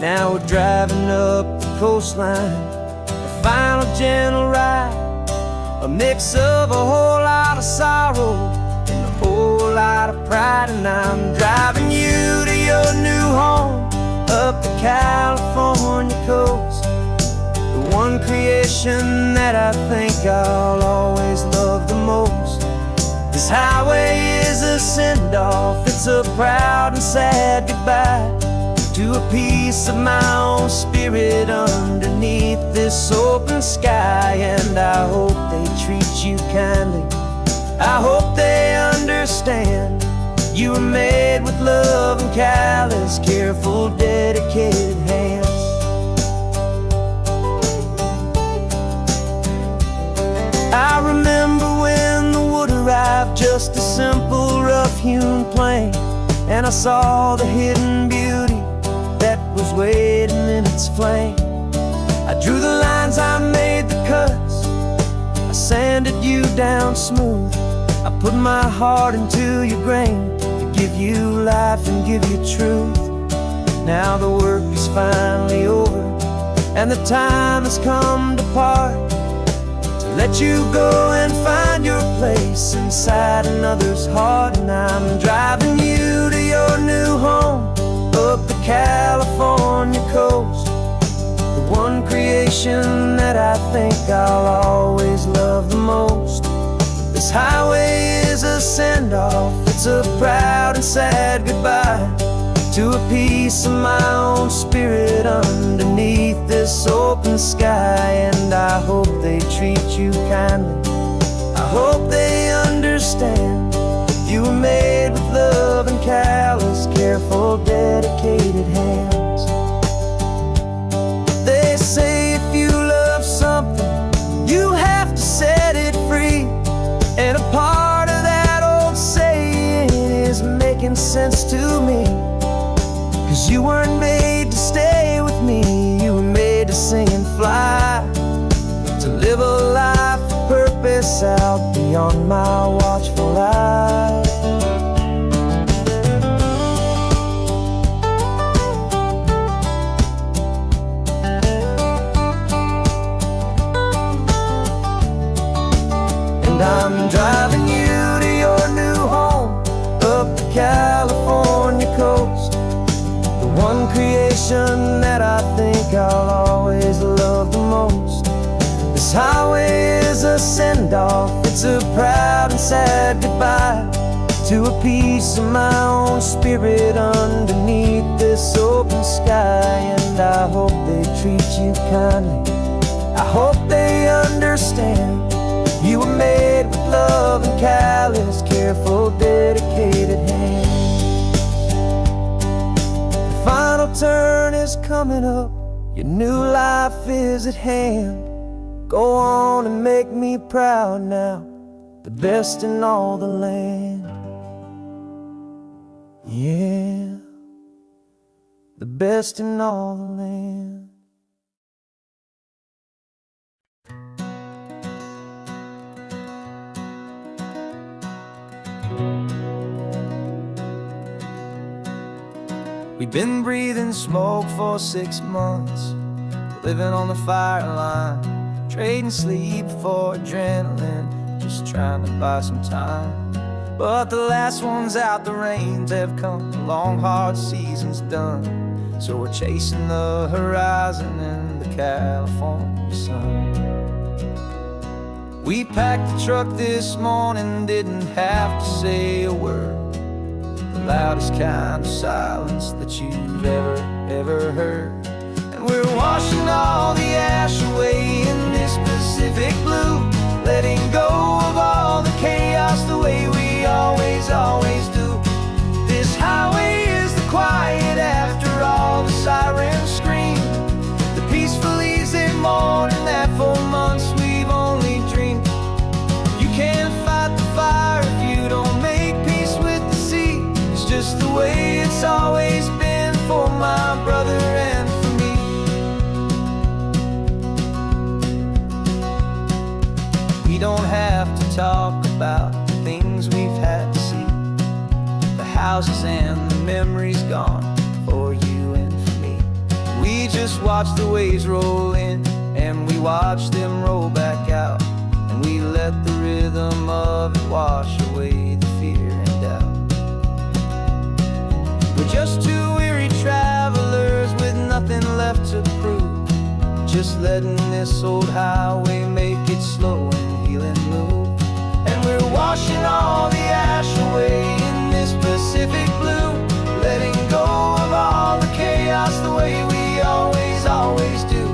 Now we're driving up the coastline, a final gentle ride, a mix of a whole lot of sorrow and a whole lot of pride. And I'm driving you to your new home up the California coast, the one creation that I think I'll always love the most. This highway is a send-off, it's a proud and sad goodbye to a piece of my own spirit underneath this open sky. And I hope they treat you kindly, I hope they understand you were made with love and callous, careful, dedicated hands. I remember when the wood arrived, just a simple rough-hewn plank, and I saw the hidden beauty that was waiting in its flame. I drew the lines, I made the cuts, I sanded you down smooth. I put my heart into your grain to give you life and give you truth. Now the work is finally over and the time has come to part, to let you go and find your place inside another's heart. And I'm driving you to your new home up the California coast, the one creation that I think I'll always love the most. This highway is a send-off, it's a proud and sad goodbye to a piece of my own spirit underneath this open sky. And I hope they treat you kindly, I hope they understand you were made with love and callous, careful, dedicated hands. They say if you love something, you have to set it free. And a part of that old saying is making sense to me, 'cause you weren't made to stay with me, you were made to sing and fly, to live a life of purpose out beyond my watchful eye. I'm driving you to your new home up the California coast, the one creation that I think I'll always love the most. This highway is a send-off, it's a proud and sad goodbye to a piece of my own spirit underneath this open sky. And I hope they treat you kindly, I hope they understand you were made with love and callous, careful, dedicated hands. The final turn is coming up, your new life is at hand. Go on and make me proud now, the best in all the land. Yeah, the best in all the land. We've been breathing smoke for 6 months, living on the fire line, trading sleep for adrenaline, just trying to buy some time. But the last one's out, the rains have come, the long hard season's done. So we're chasing the horizon in the California sun. We packed the truck this morning, didn't have to say a word. The loudest kind of silence that you've ever heard. And we're washing all the ash away in this Pacific blue, letting go of all the chaos the way we always do. This highway is the quiet after all the sirens scream, the peaceful easy morning that for months we've only dreamed. You can't fight the fire if you don't make peace with the sea. It's just the way it's always been for my brother and for me. We don't have to talk about the things we've had to see, the houses and the memories gone for you and for me. We just watch the waves roll in and we watch them roll back out, and we let the rhythm of it wash away the fear and doubt. We're just two weary travelers with nothing left to prove, just letting this old highway make its slow and healing move. And we're washing all the ash away in this Pacific blue, letting go of all the chaos the way we always do.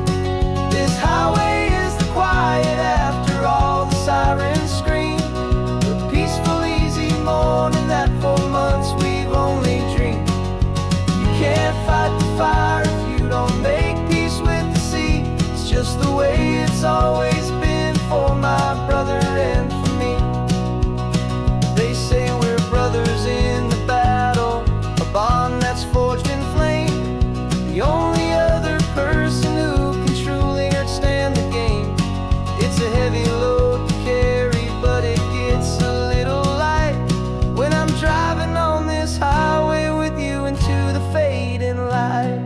This highway is the quiet after all the sirens scream, the peaceful easy morning that for months we've only dreamed. You can't fight the fire if you don't make peace with the sea. It's just the way it's always been for my brother and for me. They say we're brothers in the battle, a bond that's forged in flame. The only other person who can truly understand the game. It's a heavy load to carry, but it gets a little light when I'm driving on this highway with you into the fading light.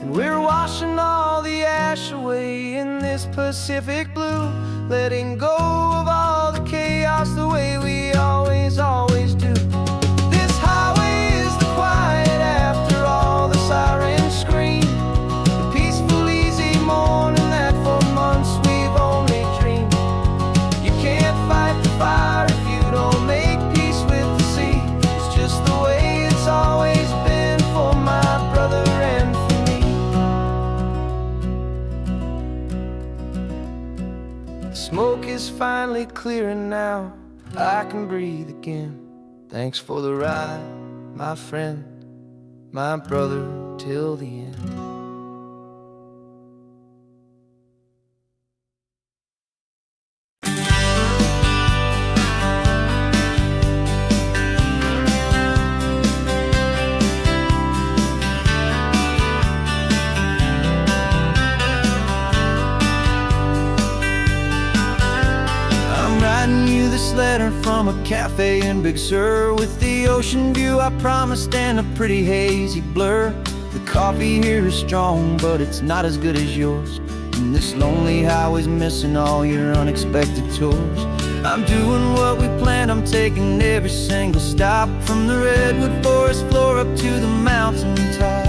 And we're washing all the ash away in this Pacific blue, letting go of all the chaos the way we always do. This highway is the quiet after all the sirens scream, the peaceful easy morning that for months we've only dreamed. You can't fight the fire if you don't make peace with the sea. It's just the way it's always been for my brother and for me. The smoke is finally clearing now, I can breathe again. Thanks for the ride, my friend, my brother till the end. This letter from a cafe in Big Sur, with the ocean view I promised and a pretty hazy blur. The coffee here is strong, but it's not as good as yours, and this lonely highway's missing all your unexpected tours. I'm doing what we planned, I'm taking every single stop, from the redwood forest floor up to the mountain top.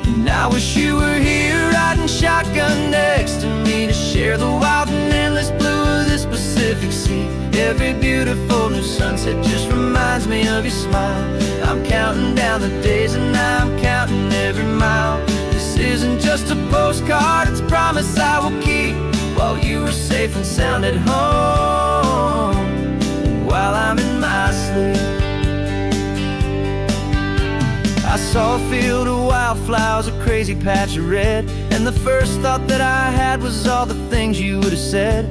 And I wish you were here riding shotgun next to me to share the wild and endless blue of this Pacific Sea. Every beautiful new sunset just reminds me of your smile. I'm counting down the days and I'm counting every mile. This isn't just a postcard, it's a promise I will keep, while you are safe and sound at home, and while I'm in my sleep. I saw a field of wildflowers, a crazy patch of red, and the first thought that I had was all the things you would have said.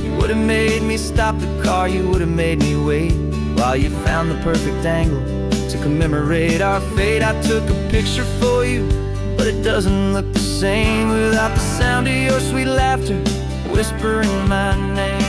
You would have made me stop the car, you would have made me wait, while you found the perfect angle to commemorate our fate. I took a picture for you, but it doesn't look the same without the sound of your sweet laughter whispering my name.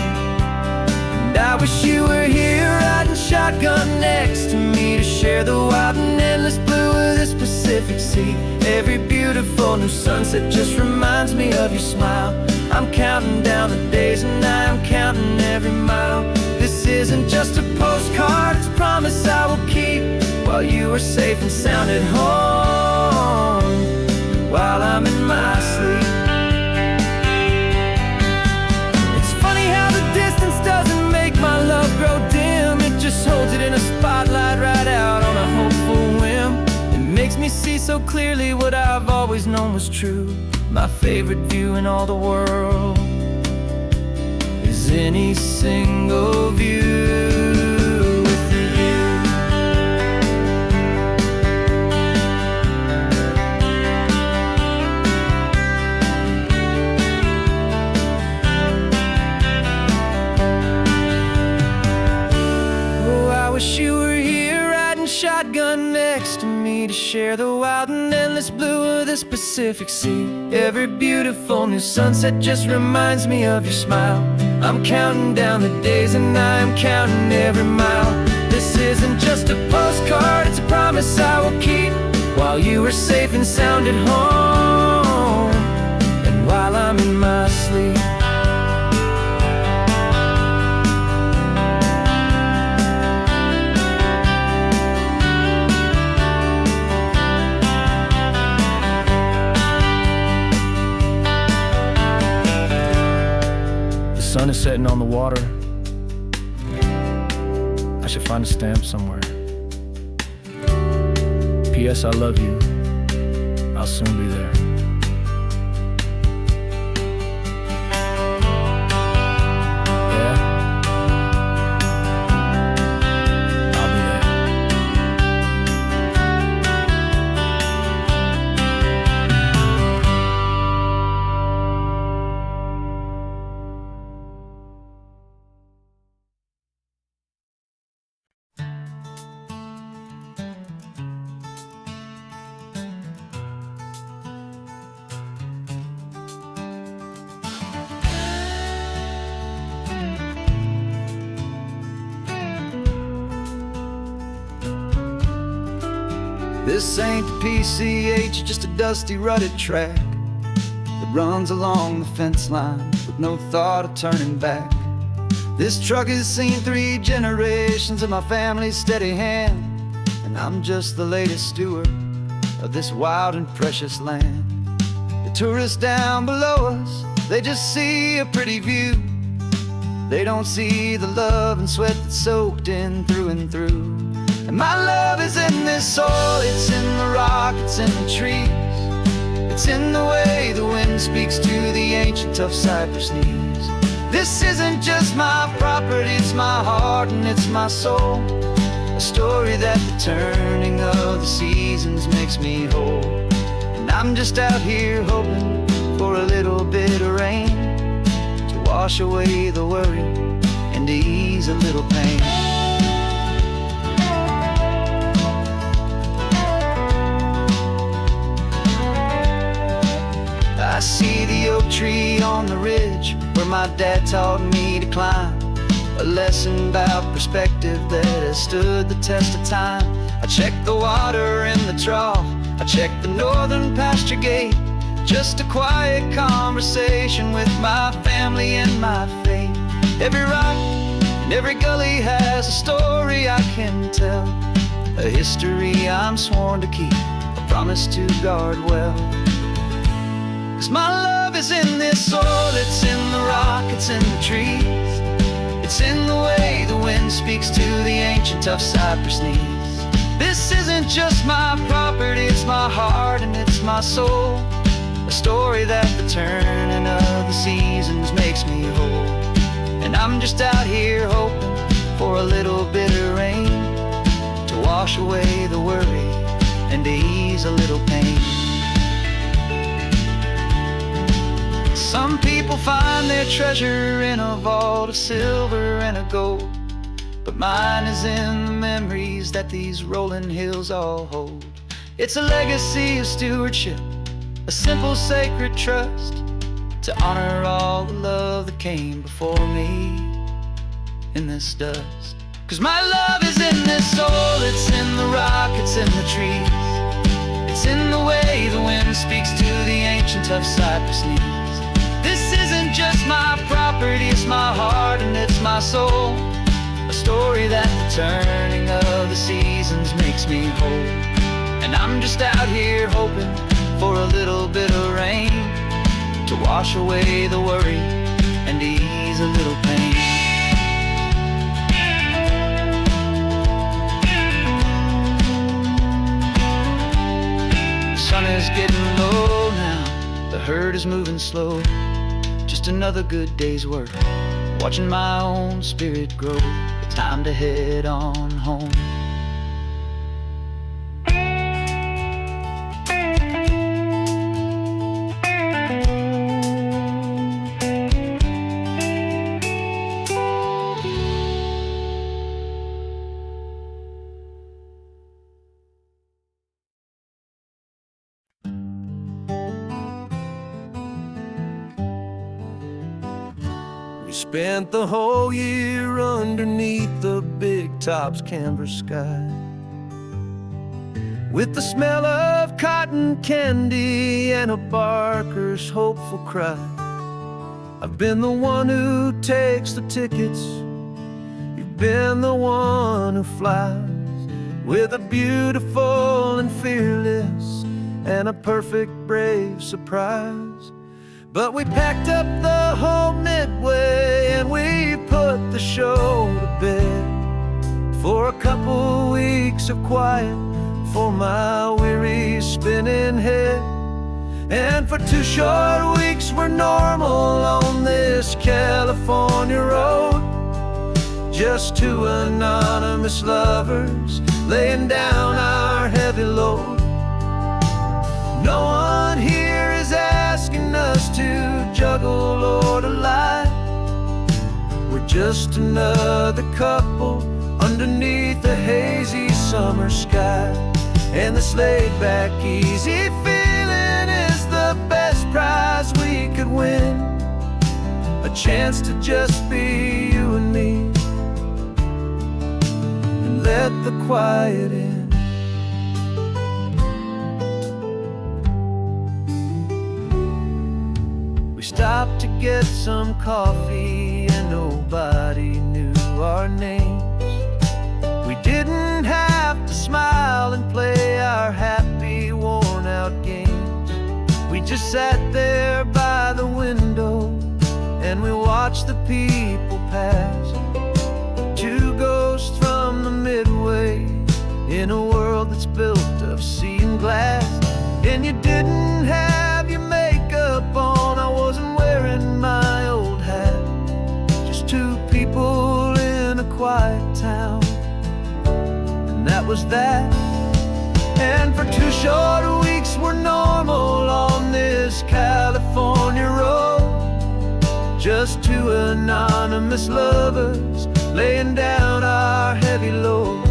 And I wish you were here riding shotgun next to me to share the wild and endless blue of this Pacific Sea. Every beautiful new sunset just reminds me of your smile. I'm counting down the days and I'm counting every mile. This isn't just a postcard, it's a promise I will keep, while you are safe and sound at home, while I'm in my sleep. It's funny how the distance doesn't make my love grow dim. It just holds it in a spotlight right out on a hopeful whim. It makes me see so clearly what I've always known was true. My favorite view in all the world is any single view with you. Oh, I wish you were here riding shotgun next to me to share the wild and endless blue of this Pacific Sea. Every beautiful new sunset just reminds me of your smile. I'm counting down the days and I'm counting every mile. This isn't just a postcard, it's a promise I will keep, while you are safe and sound at home, and while I'm in my sleep. The sun is setting on the water. I should find a stamp somewhere. P.S. I love you. I'll soon be there. Yeah? I'll be there. This ain't the PCH, just a dusty, rutted track that runs along the fence line with no thought of turning back. This truck has seen 3 generations of my family's steady hand, and I'm just the latest steward of this wild and precious land. The tourists down below us, they just see a pretty view. They don't see the love and sweat that's soaked in through and through. And my love is in this soil, it's in the rock, it's in the trees. It's in the way the wind speaks to the ancient tough cypress knees. This isn't just my property, it's my heart and it's my soul. A story that the turning of the seasons makes me whole. And I'm just out here hoping for a little bit of rain to wash away the worry and to ease a little pain. I see the oak tree on the ridge where my dad taught me to climb. A lesson about perspective that has stood the test of time. I check the water in the trough, I check the northern pasture gate. Just a quiet conversation with my family and my faith. Every rock and every gully has a story I can tell, a history I'm sworn to keep, a promise to guard well. 'Cause my love is in this soil, it's in the rock, it's in the trees. It's in the way the wind speaks to the ancient tough cypress knees. This isn't just my property, it's my heart and it's my soul. A story that the turning of the seasons makes me whole. And I'm just out here hoping for a little bit of rain to wash away the worry and to ease a little pain. Some people find their treasure in a vault of silver and of gold, but mine is in the memories that these rolling hills all hold. It's a legacy of stewardship, a simple sacred trust to honor all the love that came before me in this dust. 'Cause my love is in this soul, it's in the rock, it's in the trees. It's in the way the wind speaks to the ancient of cypress knees. This isn't just my property, it's my heart and it's my soul. A story that the turning of the seasons makes me whole. And I'm just out here hoping for a little bit of rain to wash away the worry and ease a little pain. The sun is getting low now, the herd is moving slow. Just another good day's work, watching my own spirit grow. Time to head on home. We spent the whole year underneath the big top's canvas sky, with the smell of cotton candy and a barker's hopeful cry. I've been the one who takes the tickets, you've been the one who flies, with a beautiful and fearless and a perfect brave surprise. But we packed up the whole Midway and we put the show to bed for a couple weeks of quiet for my weary spinning head. And for 2 short weeks we're normal on this California road, just 2 anonymous lovers laying down our heavy load. No one here is asking us to juggle or to lie. We're just another couple underneath a hazy summer sky. And this laid-back, easy feeling is the best prize we could win. A chance to just be you and me, and let the quiet in. Stopped to get some coffee and nobody knew our names. We didn't have to smile and play our happy, worn-out games. We just sat there by the window and we watched the people pass. 2 ghosts from the Midway in a world that's built of sea and glass. And you didn't have your makeup on, I wasn't wearing my old hat. Just 2 people in a quiet town, and that was that. And for 2 short weeks we're normal on this California road, just 2 anonymous lovers laying down our heavy load.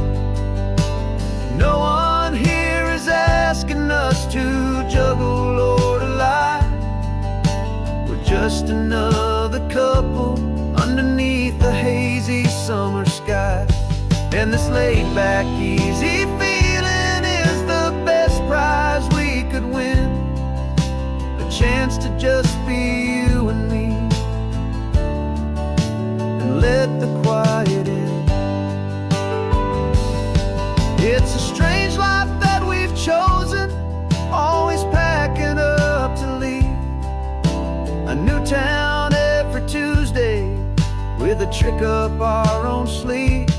No one here is asking us to juggle or to lie. We're just another couple underneath the hazy summer sky. And this laid-back, easy feeling is the best prize we could win. A chance to just be you and me, and let the quiet in. It's a strange life that we've chosen, always packing up to leave. A new town every Tuesday with a trick up our own sleeve.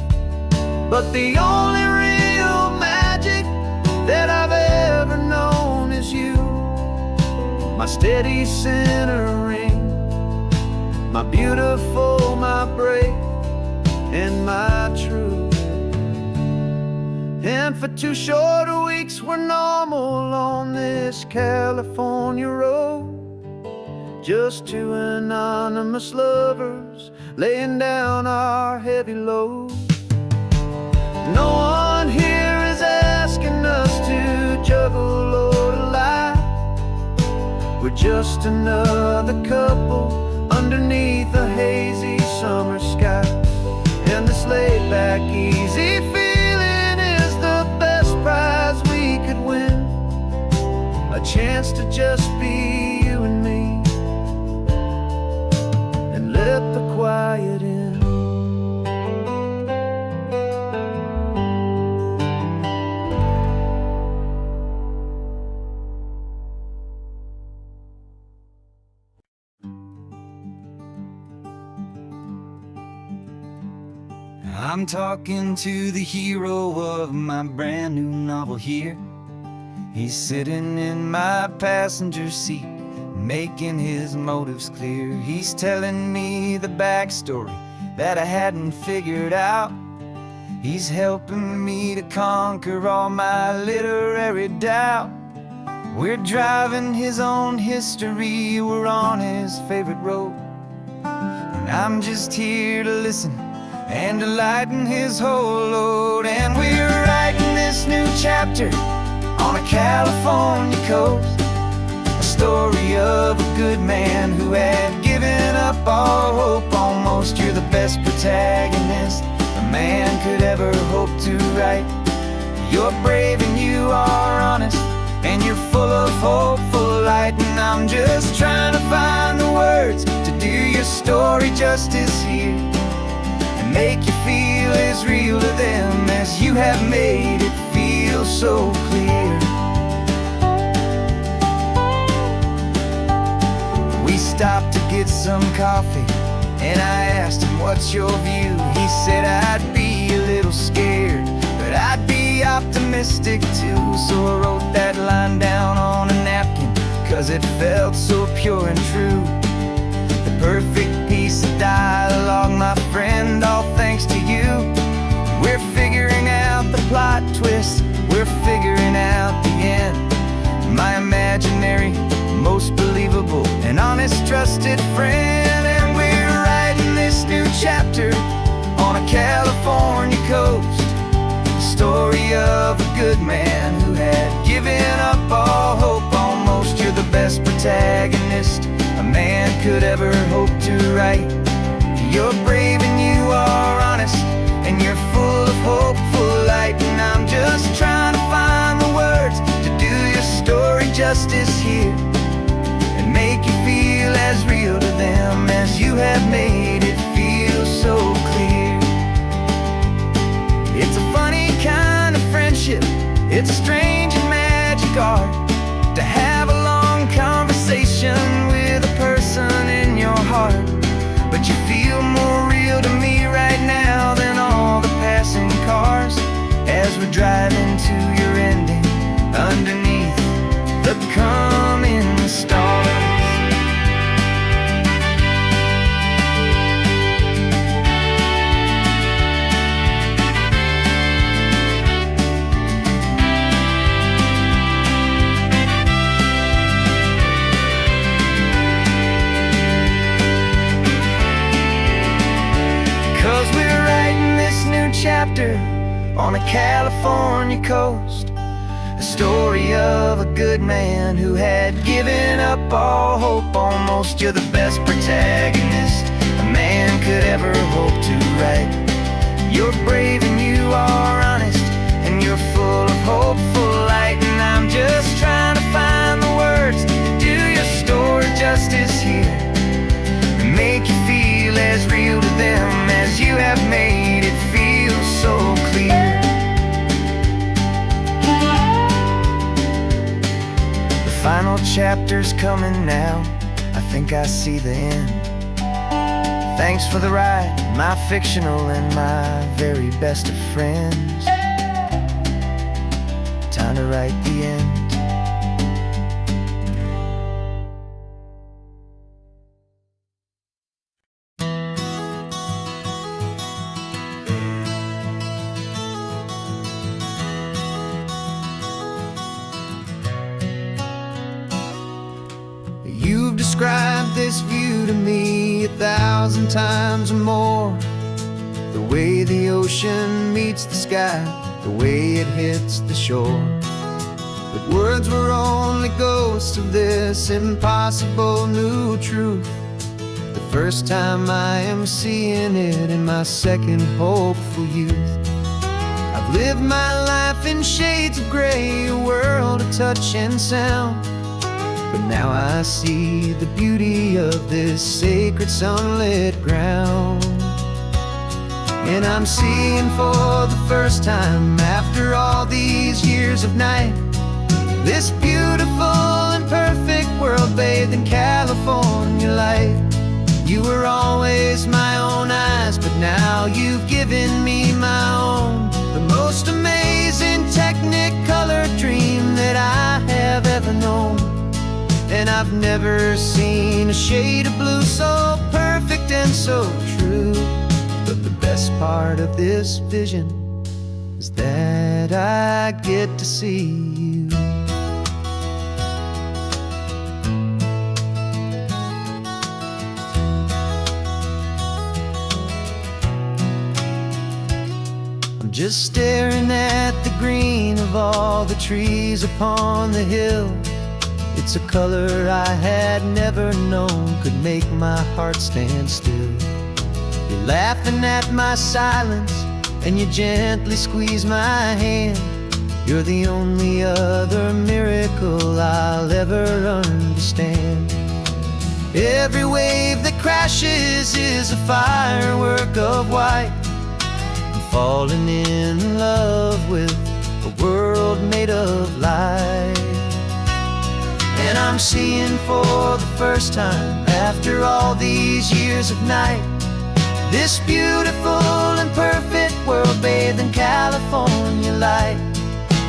But the only real magic that I've ever known is you, my steady centering, my beautiful, my brave, and my true. And for 2 short weeks we're normal on this California road, just 2 anonymous lovers laying down our heavy load. No one here is asking us to juggle or to lie. We're just another couple underneath a hazy summer sky. And this laid-back, easy feeling is the best prize we could win. A chance to just be you and me, and let the quiet in. I'm talking to the hero of my brand new novel here. He's sitting in my passenger seat, making his motives clear. He's telling me the backstory that I hadn't figured out. He's helping me to conquer all my literary doubt. We're driving his own history, we're on his favorite road, and I'm just here to listen and to lighten his whole load. And we're writing this new chapter on a California coast, a story of a good man who had given up all hope almost. You're the best protagonist a man could ever hope to write. You're brave and you are honest, and you're full of hopeful light. And I'm just trying to find the words to do your story justice here, make you feel as real to them as you have made it feel so clear. We stopped to get some coffee, and I asked him, what's your view? He said, I'd be a little scared, but I'd be optimistic too. So I wrote that line down on a napkin, 'cause it felt so pure and true. The perfect piece of dialogue, my friend, all thanks to you. We're figuring out the plot twist, we're figuring out the end. My imaginary, most believable and honest trusted friend. And we're writing this new chapter on a California coast, the story of a good man who had given up all hope almost. You're the best protagonist a man could ever hope to write. You're brave and you are honest, and you're full of hopeful light. And I'm just trying to find the words to do your story justice here, and make you feel as real to them as you have made it feel so clear. It's a funny kind of friendship, it's strange and magic art to have a long conversation with a person in your heart. But you feel more real to me right now than all the passing cars, as we're driving to your ending underneath the coming stars. Chapter on a California coast, a story of a good man who had given up all hope almost. You're the best protagonist a man could ever hope to write. You're brave and you are honest, and you're full of hopeful light. And I'm just trying to find the words to do your story justice here, and make you feel as real to them as you have made it feel so clear. The final chapter's coming now, I think I see the end. Thanks for the ride, my fictional and my very best of friends. Time to write the end. You've described this view to me 1,000 times or more. The way the ocean meets the sky, the way it hits the shore. But Words were only ghosts of this impossible new truth. The first time I am seeing it in my second hopeful youth. I've lived my life in shades of gray, a world of touch and sound. But now I see the beauty of this sacred sunlit ground. And I'm seeing for the first time, after all these years of night, this beautiful and perfect world bathed in California light. You were always my own eyes, but now you've given me my own. The most amazing Technicolor dream that I have ever known. And I've never seen a shade of blue so perfect and so true. But the best part of this vision is that I get to see you. I'm just staring at the green of all the trees upon the hill. It's a color I had never known could make my heart stand still. You're laughing at my silence, and you gently squeeze my hand. You're the only other miracle I'll ever understand. Every wave that crashes is a firework of white. I'm falling in love with a world made of light. And I'm seeing for the first time, after all these years of night, this beautiful and perfect world bathed in California light.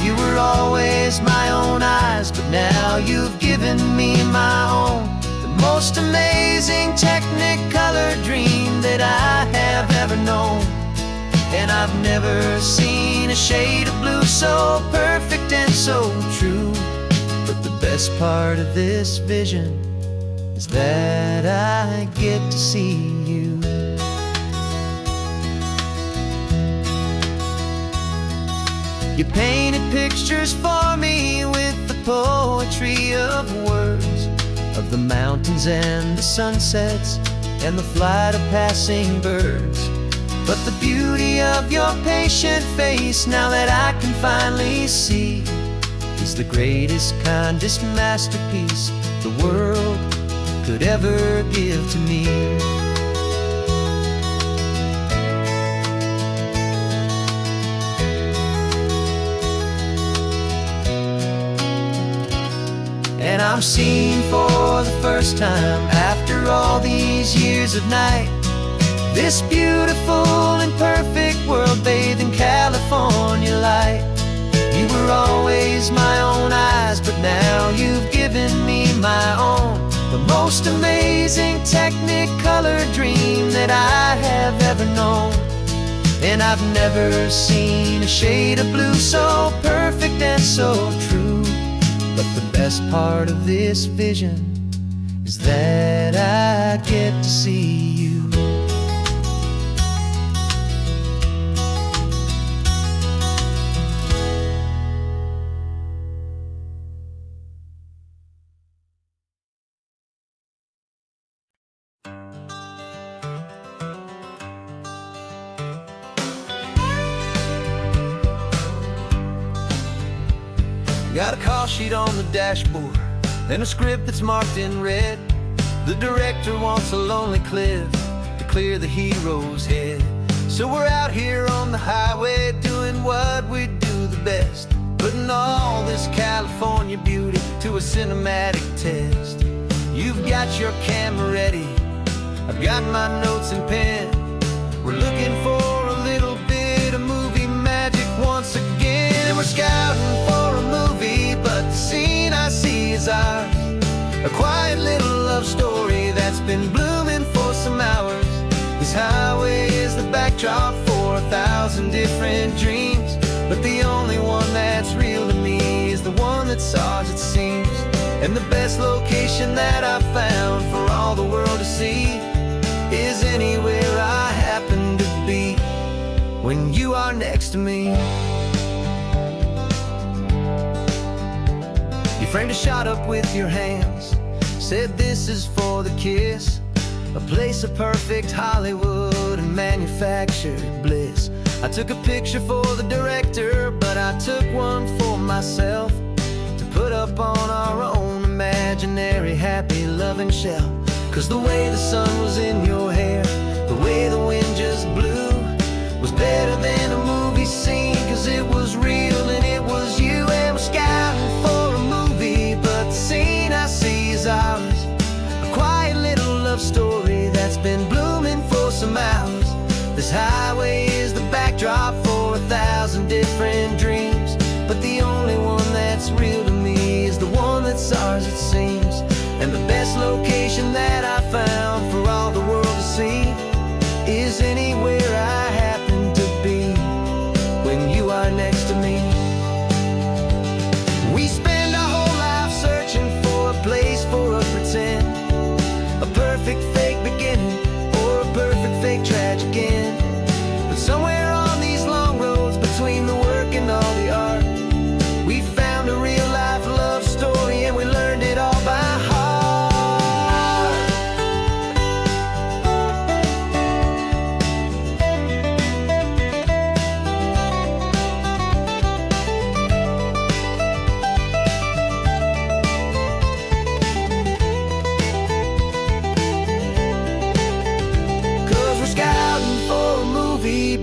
You were always my own eyes, but now you've given me my own. The most amazing Technicolor dream that I have ever known. And I've never seen a shade of blue so perfect and so true. But the best part of this vision is that I get to see you. You painted pictures for me with the poetry of words, of the mountains and the sunsets and the flight of passing birds. But the beauty of your patient face, now that I can finally see, is the greatest, kindest masterpiece the world could ever give to me. And I'm seeing for the first time, after all these years of night, this beautiful and perfect world bathed in California light. You were always my own eyes, but now you've given me my own. The most amazing Technicolor dream that I have ever known. And I've never seen a shade of blue so perfect and so true. But the best part of this vision is that I get to see you. Got a call sheet on the dashboard and a script that's marked in red. The director wants a lonely cliff to clear the hero's head. So we're out here on the highway doing what we do the best, putting all this California beauty to a cinematic test. You've got your camera ready, I've got my notes and pen. We're looking for a little bit of movie magic once again. And we're scouting for a movie, but the scene I see is ours. A quiet little love story that's been blooming for some hours. This highway is the backdrop for 1,000 different dreams, but the only one that's real to me is the one that's ours, it seems. And the best location that I've found for all the world to see is anywhere I happen to be when you are next to me. You framed a shot up with your hands, said this is for the kiss, a place of perfect Hollywood and manufactured bliss. I took a picture for the director, but I took one for myself to put up on our own imaginary happy loving shelf. Cause the way the sun was in your hair, the way the wind just blew, was better than a movie scene. Cause it was real and it was you, and we're scouting for a movie, but the scene I see is ours. A quiet little love story that's been blooming for some hours. This highway is the backdrop for 1,000 different dreams, but the only one that's real to me is the one that's ours, it seems. And the best location that I found for all the world to see is anywhere I happen to be when you are next to me. We spend our whole life searching for a place for a pretend, a perfect fake beginning or a perfect fake tragic end. But somewhere on these long roads between the work and all the art, we found a real life love story, and we learned it all by heart.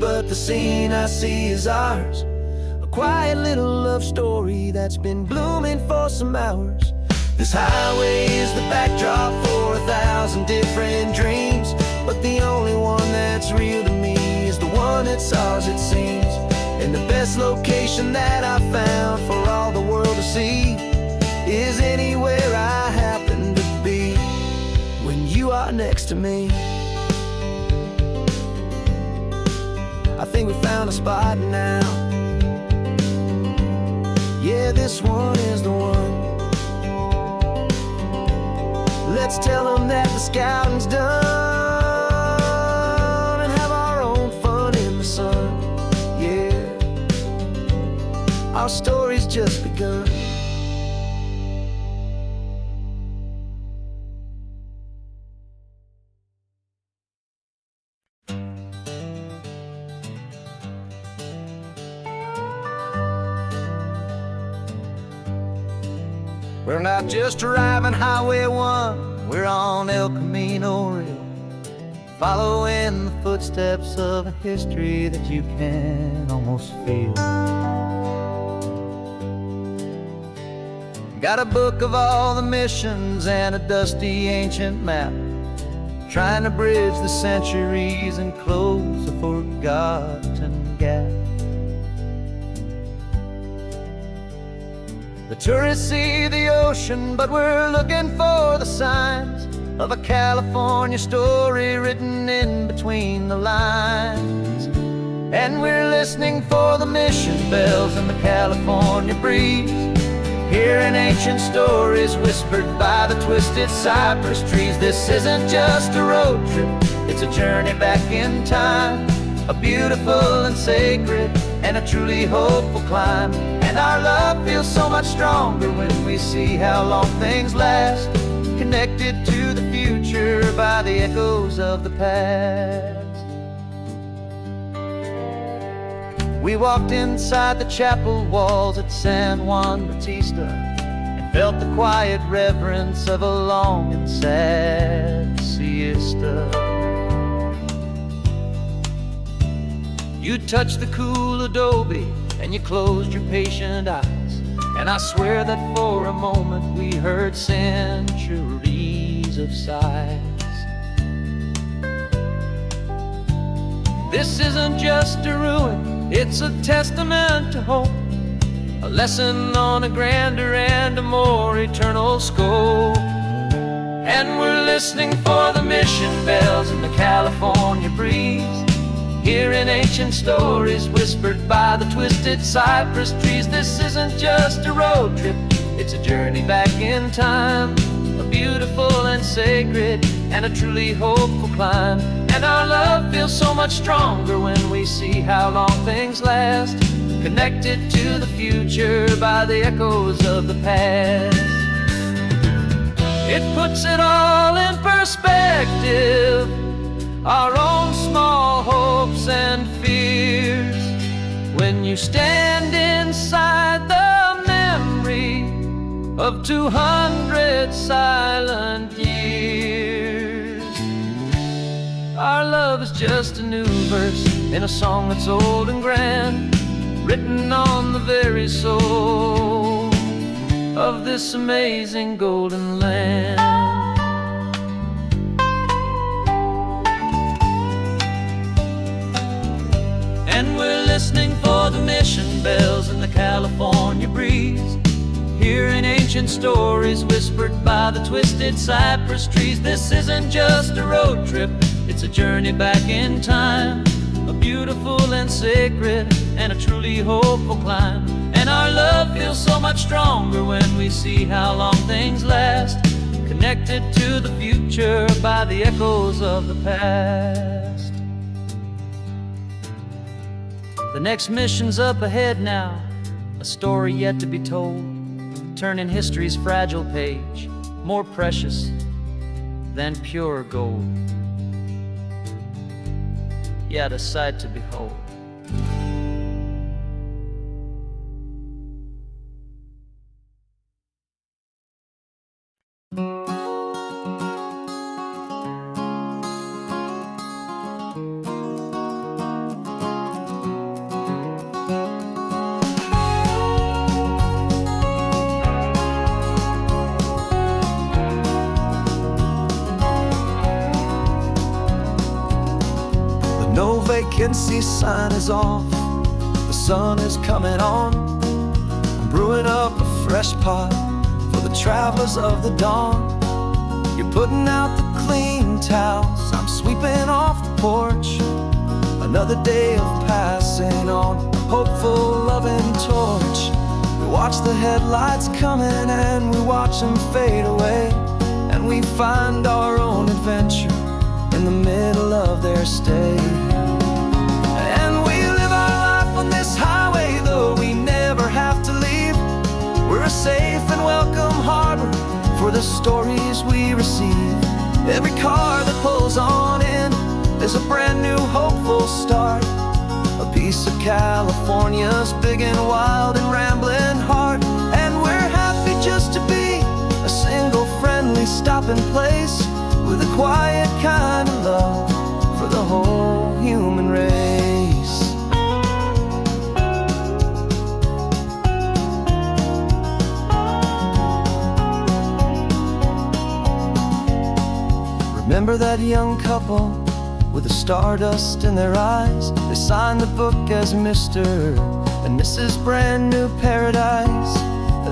But the scene I see is ours, a quiet little love story that's been blooming for some hours. This highway is the backdrop for 1,000 different dreams, but the only one that's real to me is the one that's ours, it seems. And the best location that I found for all the world to see is anywhere I happen to be when you are next to me. I think we found a spot now. Yeah, this one is the one. Let's tell them that the scouting's done and have our own fun in the sun. Yeah, our story's just begun. We're not just driving Highway 1, we're on El Camino Real, following the footsteps of a history that you can almost feel. Got a book of all the missions and a dusty ancient map, trying to bridge the centuries and close a forgotten gap. The tourists see the ocean, but we're looking for the signs of a California story written in between the lines. And we're listening for the mission bells in the California breeze, hearing ancient stories whispered by the twisted cypress trees. This isn't just a road trip, it's a journey back in time, a beautiful and sacred and a truly hopeful climb. And our love feels so much stronger when we see how long things last, connected to the future by the echoes of the past. We walked inside the chapel walls at San Juan Bautista and felt the quiet reverence of a long and sad siesta. You touched the cool adobe and you closed your patient eyes, and I swear that for a moment we heard centuries of sighs. This isn't just a ruin, it's a testament to hope, a lesson on a grander and a more eternal scope. And we're listening for the mission bells in the California breeze, hearing ancient stories whispered by the twisted cypress trees. This isn't just a road trip, it's a journey back in time, a beautiful and sacred and a truly hopeful climb. And our love feels so much stronger when we see how long things last, connected to the future by the echoes of the past. It puts it all in perspective, our own small hopes and fears. When you stand inside the memory of 200 silent years, our love is just a new verse in a song that's old and grand, written on the very soul of this amazing golden land. And we're listening for the mission bells in the California breeze, hearing ancient stories whispered by the twisted cypress trees. This isn't just a road trip, it's a journey back in time, a beautiful and sacred and a truly hopeful climb. And our love feels so much stronger when we see how long things last, connected to the future by the echoes of the past. The next mission's up ahead now, a story yet to be told, turning history's fragile page more precious than pure gold. Yet a sight to behold. No vacancy sign is off, the sun is coming on. I'm brewing up a fresh pot for the travelers of the dawn. You're putting out the clean towels, I'm sweeping off the porch. Another day of passing on, a hopeful loving torch. We watch the headlights coming and we watch them fade away, and we find our own adventure in the middle of their stay. And we live our life on this highway, though we never have to leave. We're a safe and welcome harbor for the stories we receive. Every car that pulls on in is a brand new hopeful start, a piece of California's big and wild and rambling heart. And we're happy just to be a single friendly stopping place, with a quiet kind of love for the whole human race. Remember that young couple with the stardust in their eyes? They signed the book as Mr. and Mrs. Brand New Paradise.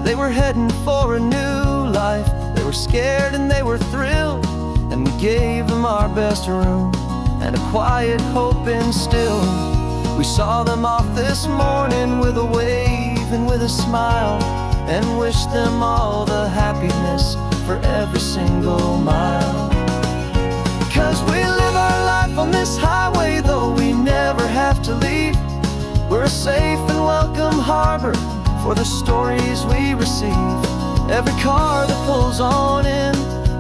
They were heading for a new life. They were scared and they were thrilled, and we gave them our best room and a quiet hope instilled. We saw them off this morning with a wave and with a smile, and wished them all the happiness for every single mile. Because we live our life on this highway, though we never have to leave. We're a safe and welcome harbor for the stories we receive. Every car that pulls on in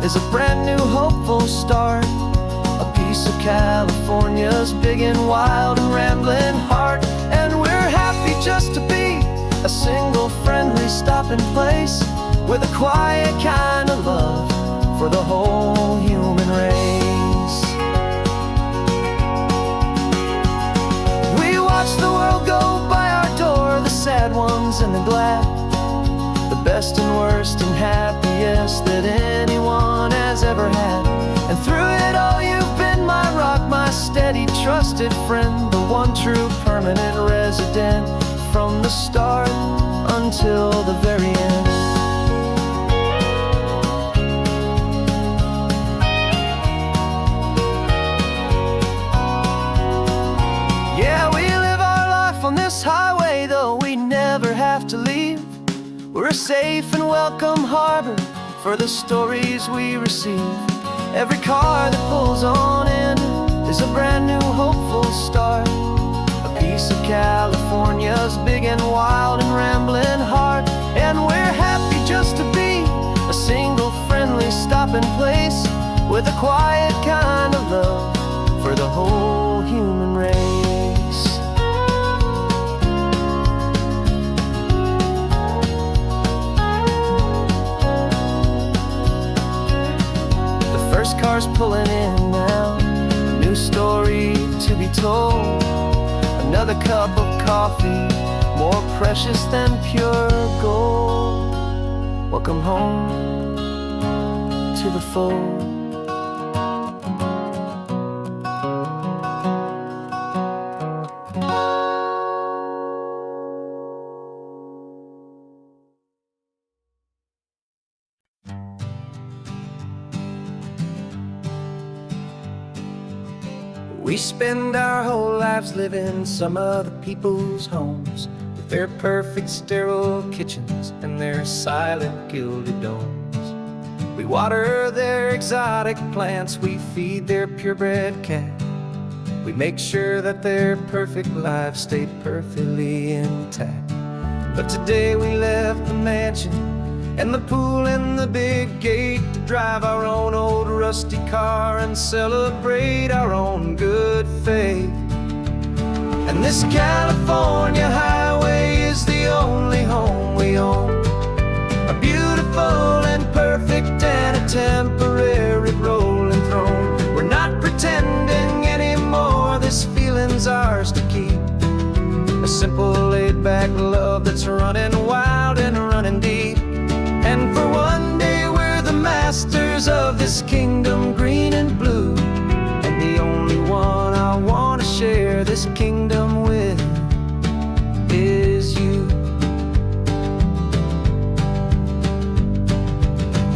is a brand new hopeful start, a piece of California's big and wild and rambling heart. And we're happy just to be a single friendly stopping place, with a quiet kind of love for the whole human race. We watch the world go by our door, the sad ones and the glad, the best and worst and happiest that anyone has ever had. And through it all you've been my rock, my steady trusted friend, the one true permanent resident, from the start until the very end. Yeah, we live our life on this highway, though we never have to leave. We're a safe and welcome harbor for the stories we receive. Every car that pulls on in is a brand new hopeful start, a piece of California's big and wild and rambling heart. And we're happy just to be a single friendly stopping place with a quiet kind of love for the whole human race. The first car's pulling in now, a new story to be told. Another cup of coffee, more precious than pure gold. Welcome home to the fold. We spend our whole lives living some other people's homes, with their perfect sterile kitchens and their silent gilded domes. We water their exotic plants, we feed their purebred cat. We make sure that their perfect lives stay perfectly intact. But today we left the mansion and the pool and the big gate to drive our own old rusty car and celebrate our own good faith. And this California highway is the only home we own, a beautiful and perfect and a temporary rolling throne. We're not pretending anymore, this feeling's ours to keep, a simple laid-back love that's running wild and running deep. And for one day we're the masters of this kingdom green and blue, and the only one I want to share this kingdom with is you.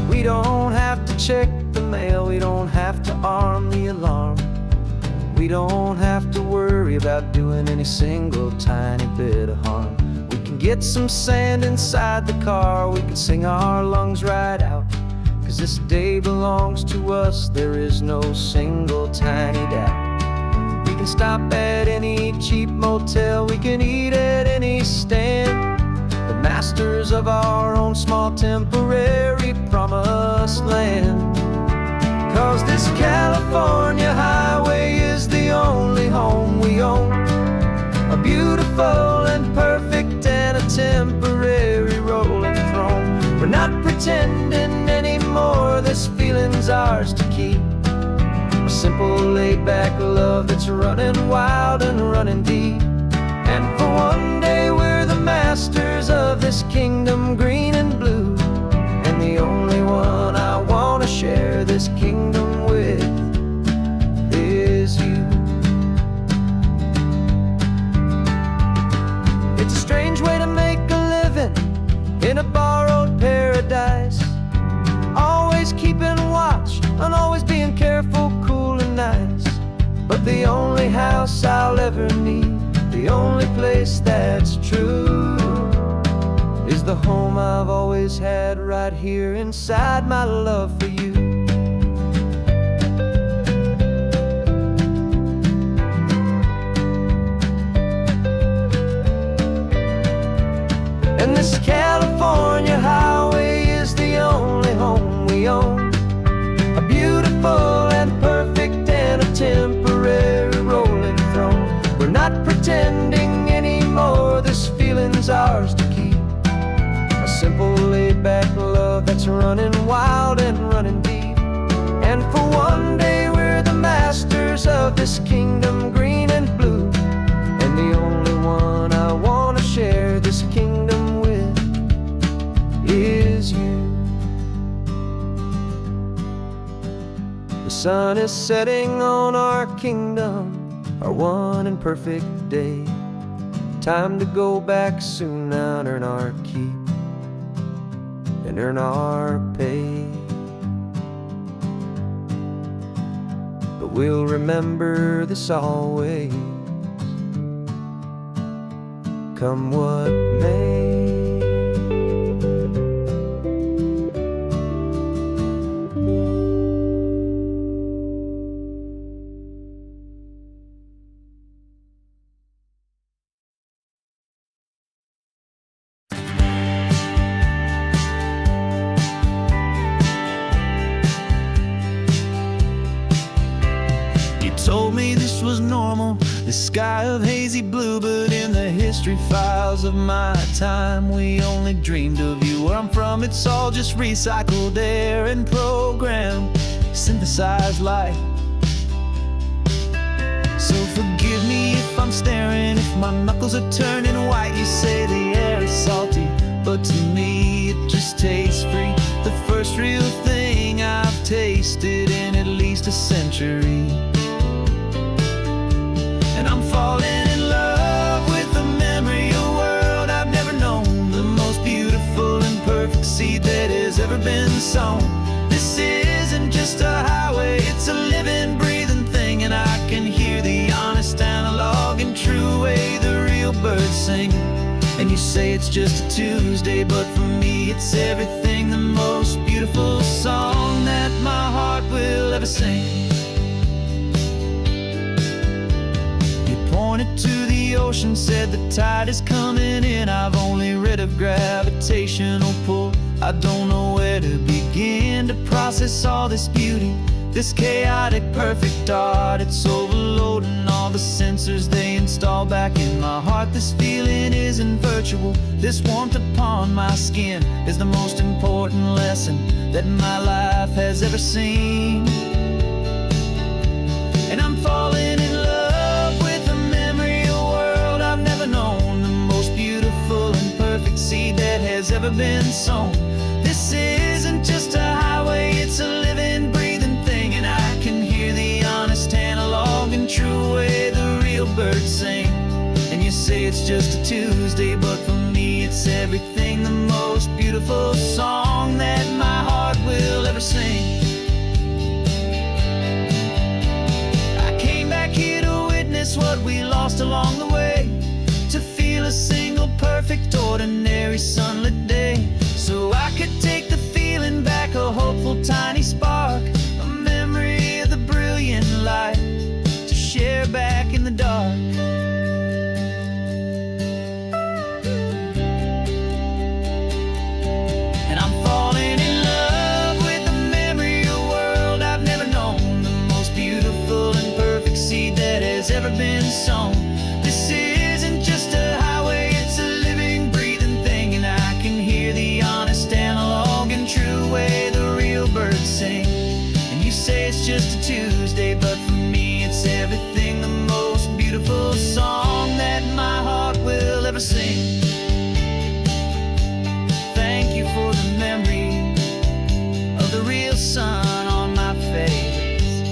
We don't have to check the mail, we don't have to arm the alarm, we don't have to worry about doing any single tiny bit of harm. We can get some sand inside the car, we can sing our lungs right out, 'cause this day belongs to us, there is no single tiny doubt. We can stop at any cheap motel, we can eat at any stand, the masters of our own small temporary promised land. 'Cause this California highway is the only home we own, a beautiful and perfect and a temporary rolling throne. We're not pretending anymore, this feeling's ours to keep, a simple laid-back love that's running wild and running deep. And for one day we're the masters of this kingdom green and blue, and the only one I want to share this kingdom with is you. It's a strange way to make a living in a borrowed paradise, always keeping watch and always being careful, cool and nice. But the only house I'll ever need, the only place that's true, is the home I've always had right here inside my love for you. And this California highway is the only home we own, a beautiful and perfect and a temporary rolling throne. We're not pretending anymore, this feeling's ours to keep, a simple laid-back love that's running wild and running deep. And for one day we're the masters of this kingdom green and blue, and the only one I want to share this kingdom with is you. The sun is setting on our kingdom, our one and perfect day. Time to go back soon now and earn our keep and earn our pay. But we'll remember this always, come what may. told me this was normal, this sky of hazy blue. But in the history files of my time, we only dreamed of you. Where I'm from, it's all just recycled air and programmed, synthesized light. So forgive me if I'm staring, if my knuckles are turning white. You say the air is salty, but to me it just tastes free. The first real thing I've tasted in at least a century. And I'm falling in love with the memory of a world I've never known, the most beautiful and perfect seed that has ever been sown. This isn't just a highway, it's a living, breathing thing. And I can hear the honest, analog, and true way the real birds sing. And you say it's just a Tuesday, but for me it's everything, the most beautiful song that my heart will ever sing. You pointed to the ocean, said the tide is coming in. I've only read of gravitational pull. I don't know where to begin to process all this beauty, this chaotic, perfect art. It's overloading all the sensors they install back in my heart. This feeling isn't virtual, this warmth upon my skin is the most important lesson that my life has ever seen. And I'm falling in love with the memory of a world I've never known, the most beautiful and perfect seed that has ever been sown. This isn't just a highway, it's a living, breathing thing. And I can hear the honest, analog, and true way the real birds sing. And you say it's just a Tuesday, but for me it's everything, the most beautiful song that my heart will ever sing. I came back here to witness what we lost along the way, to feel a single, perfect, ordinary, sunlit day. So I could take the feeling back, a hopeful tiny spark, a memory of the brilliant light to share back in the dark. And I'm falling in love with the memory of a world I've never known, the most beautiful and perfect seed that has ever been sown. This isn't just a highway, it's a living, breathing thing. And I can hear the honest, analog, and true way the real birds sing. And you say it's just a Tuesday, but for me it's everything, the most beautiful song that my heart will ever sing. Thank you for the memory of the real sun on my face,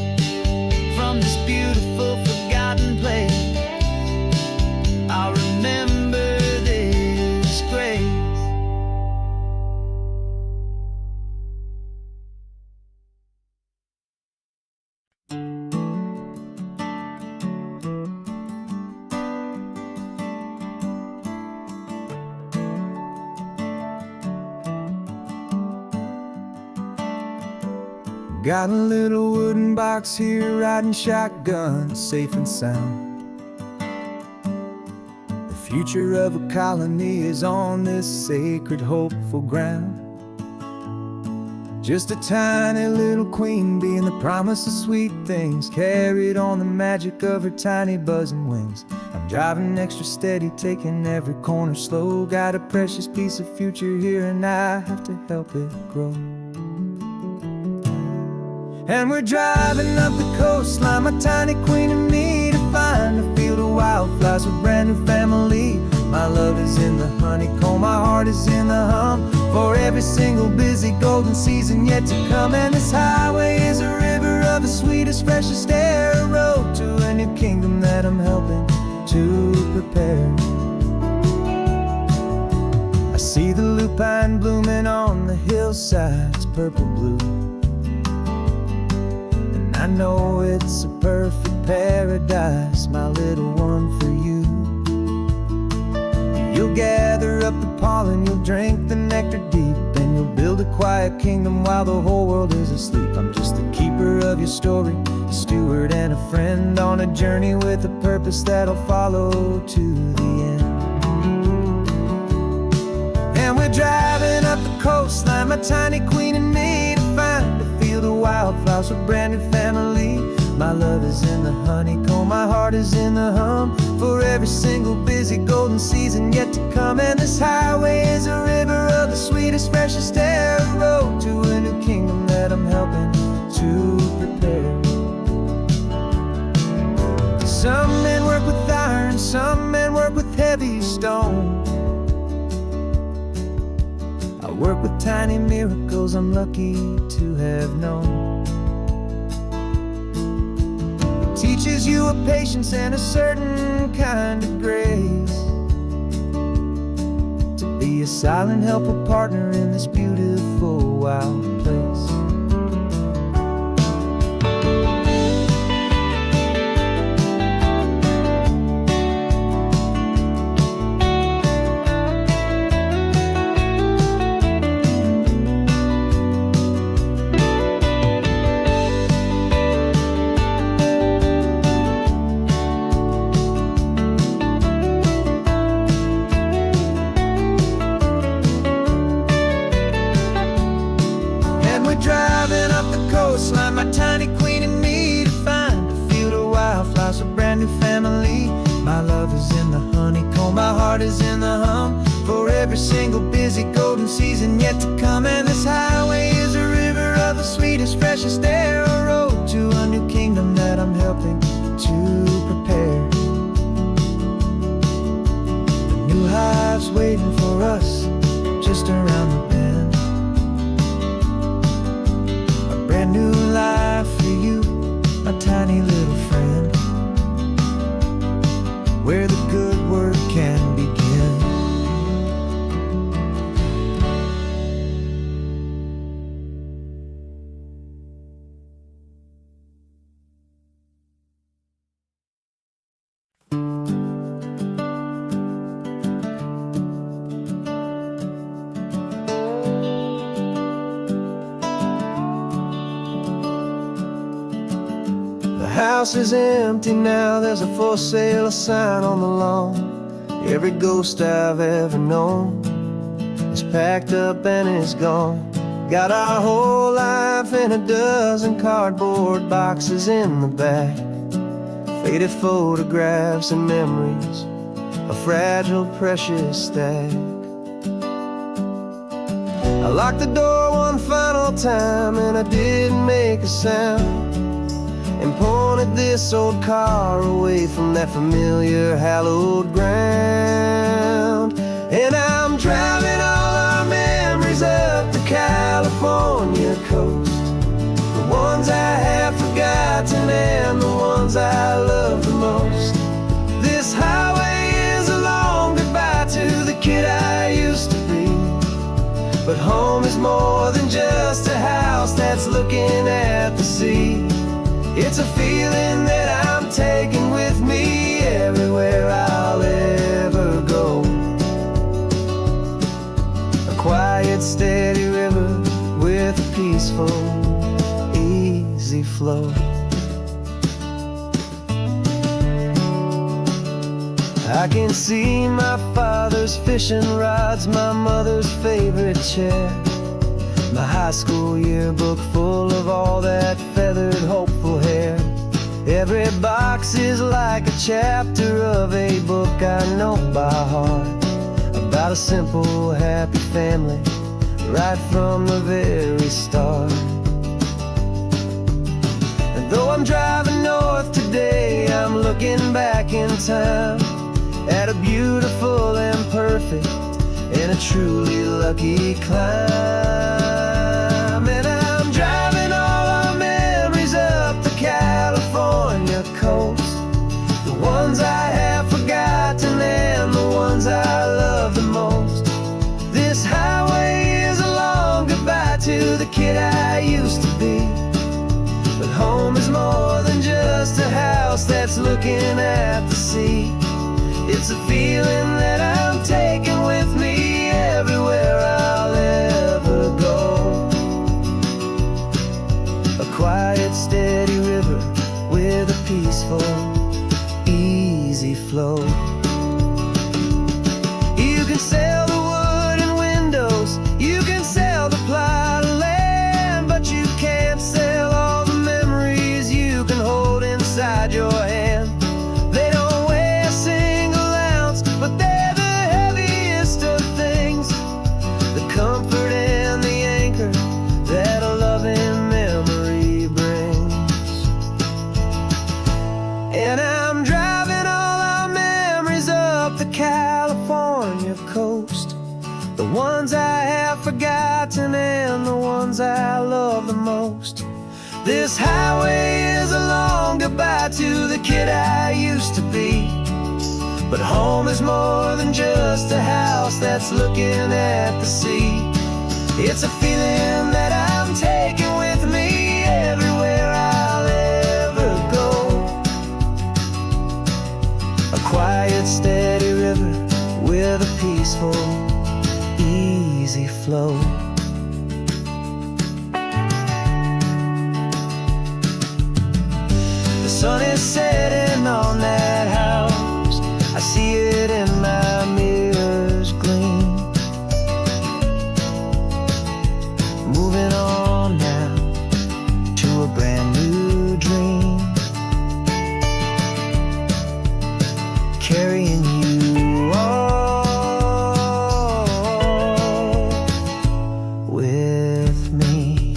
from this beautiful, forgotten place. I'll remember this grace. Got a little wooden box here, riding shotgun, safe and sound. The future of a colony is on this sacred, hopeful ground. Just a tiny little queen bee and the promise of sweet things, carried on the magic of her tiny buzzing wings. I'm driving extra steady, taking every corner slow. Got a precious piece of future here and I have to help it grow. And we're driving up the coastline, my tiny queen and me, to find a field of wildflowers, a brand new family. My love is in the honeycomb, my heart is in the hum, for every single busy golden season yet to come. And this highway is a river of the sweetest, freshest air, a road to a new kingdom that I'm helping to prepare. I see the lupine blooming on the hillsides, purple blue, I know it's a perfect paradise, my little one, for you. You'll gather up the pollen, you'll drink the nectar deep, and you'll build a quiet kingdom while the whole world is asleep. I'm just the keeper of your story, a steward and a friend, on a journey with a purpose that'll follow to the end. And we're driving up the coastline, my tiny queen and me, to find a field of wildflowers, a brand new family. My love is in the honeycomb, my heart is in the hum. For every single busy golden season yet to come. And this highway is a river of the sweetest, freshest air, a road to a new kingdom that I'm helping to prepare. Some men work with iron, some men work with heavy stone. I work with tiny miracles I'm lucky to have known. It teaches you a patience and a certain kind of grace, to be a silent helper partner in this beautiful wild place. Driving up the coastline, my tiny queen and me, to find a field of wildflowers, a brand new family. My love is in the honeycomb, my heart is in the hum. For every single busy golden season yet to come. And this highway is a river of the sweetest, freshest air, a road to a new kingdom that I'm helping to prepare. The new hive's waiting for us just around the bend. Brand new life for you, my tiny little friend, where the good work can begin. The house is empty now, there's a for sale sign on the lawn. Every ghost I've ever known is packed up and is gone. Got our whole life in a dozen cardboard boxes in the back, faded photographs and memories, a fragile, precious stack. I locked the door one final time and I didn't make a sound, and pointed this old car away from that familiar hallowed ground. And I'm driving all our memories up the California coast, the ones I have forgotten and the ones I love the most. This highway is a long goodbye to the kid I used to be, but home is more than just a house that's looking at the sea. It's a feeling that I'm taking with me everywhere I'll ever go. A quiet, steady river with a peaceful, easy flow. I can see my father's fishing rods, my mother's favorite chair, my high school yearbook full of all that feathered, hopeful hair. Every box is like a chapter of a book I know by heart, about a simple, happy family right from the very start. And though I'm driving north today, I'm looking back in time at a beautiful and perfect and a truly lucky climb. And I'm driving all our memories up the California coast, the ones I have forgotten and the ones I love the most. This highway is a long goodbye to the kid I used to be, but home is more than just a house that's looking at the sea. It's a feeling that I'm taking with me everywhere I'll ever go. A quiet, steady river with a peaceful, easy flow. You can sell the wood and windows, you can sell the plot of land, but you can't sell all the memories you can hold ones I love the most. This highway is a long goodbye to the kid I used to be. But home is more than just a house that's looking at the sea. It's a feeling that I'm taking with me everywhere I'll ever go. A quiet, steady river with a peaceful, easy flow. The sun is setting on that house. I see it in my mirror's gleam. Moving on now to a brand new dream. Carrying you all with me.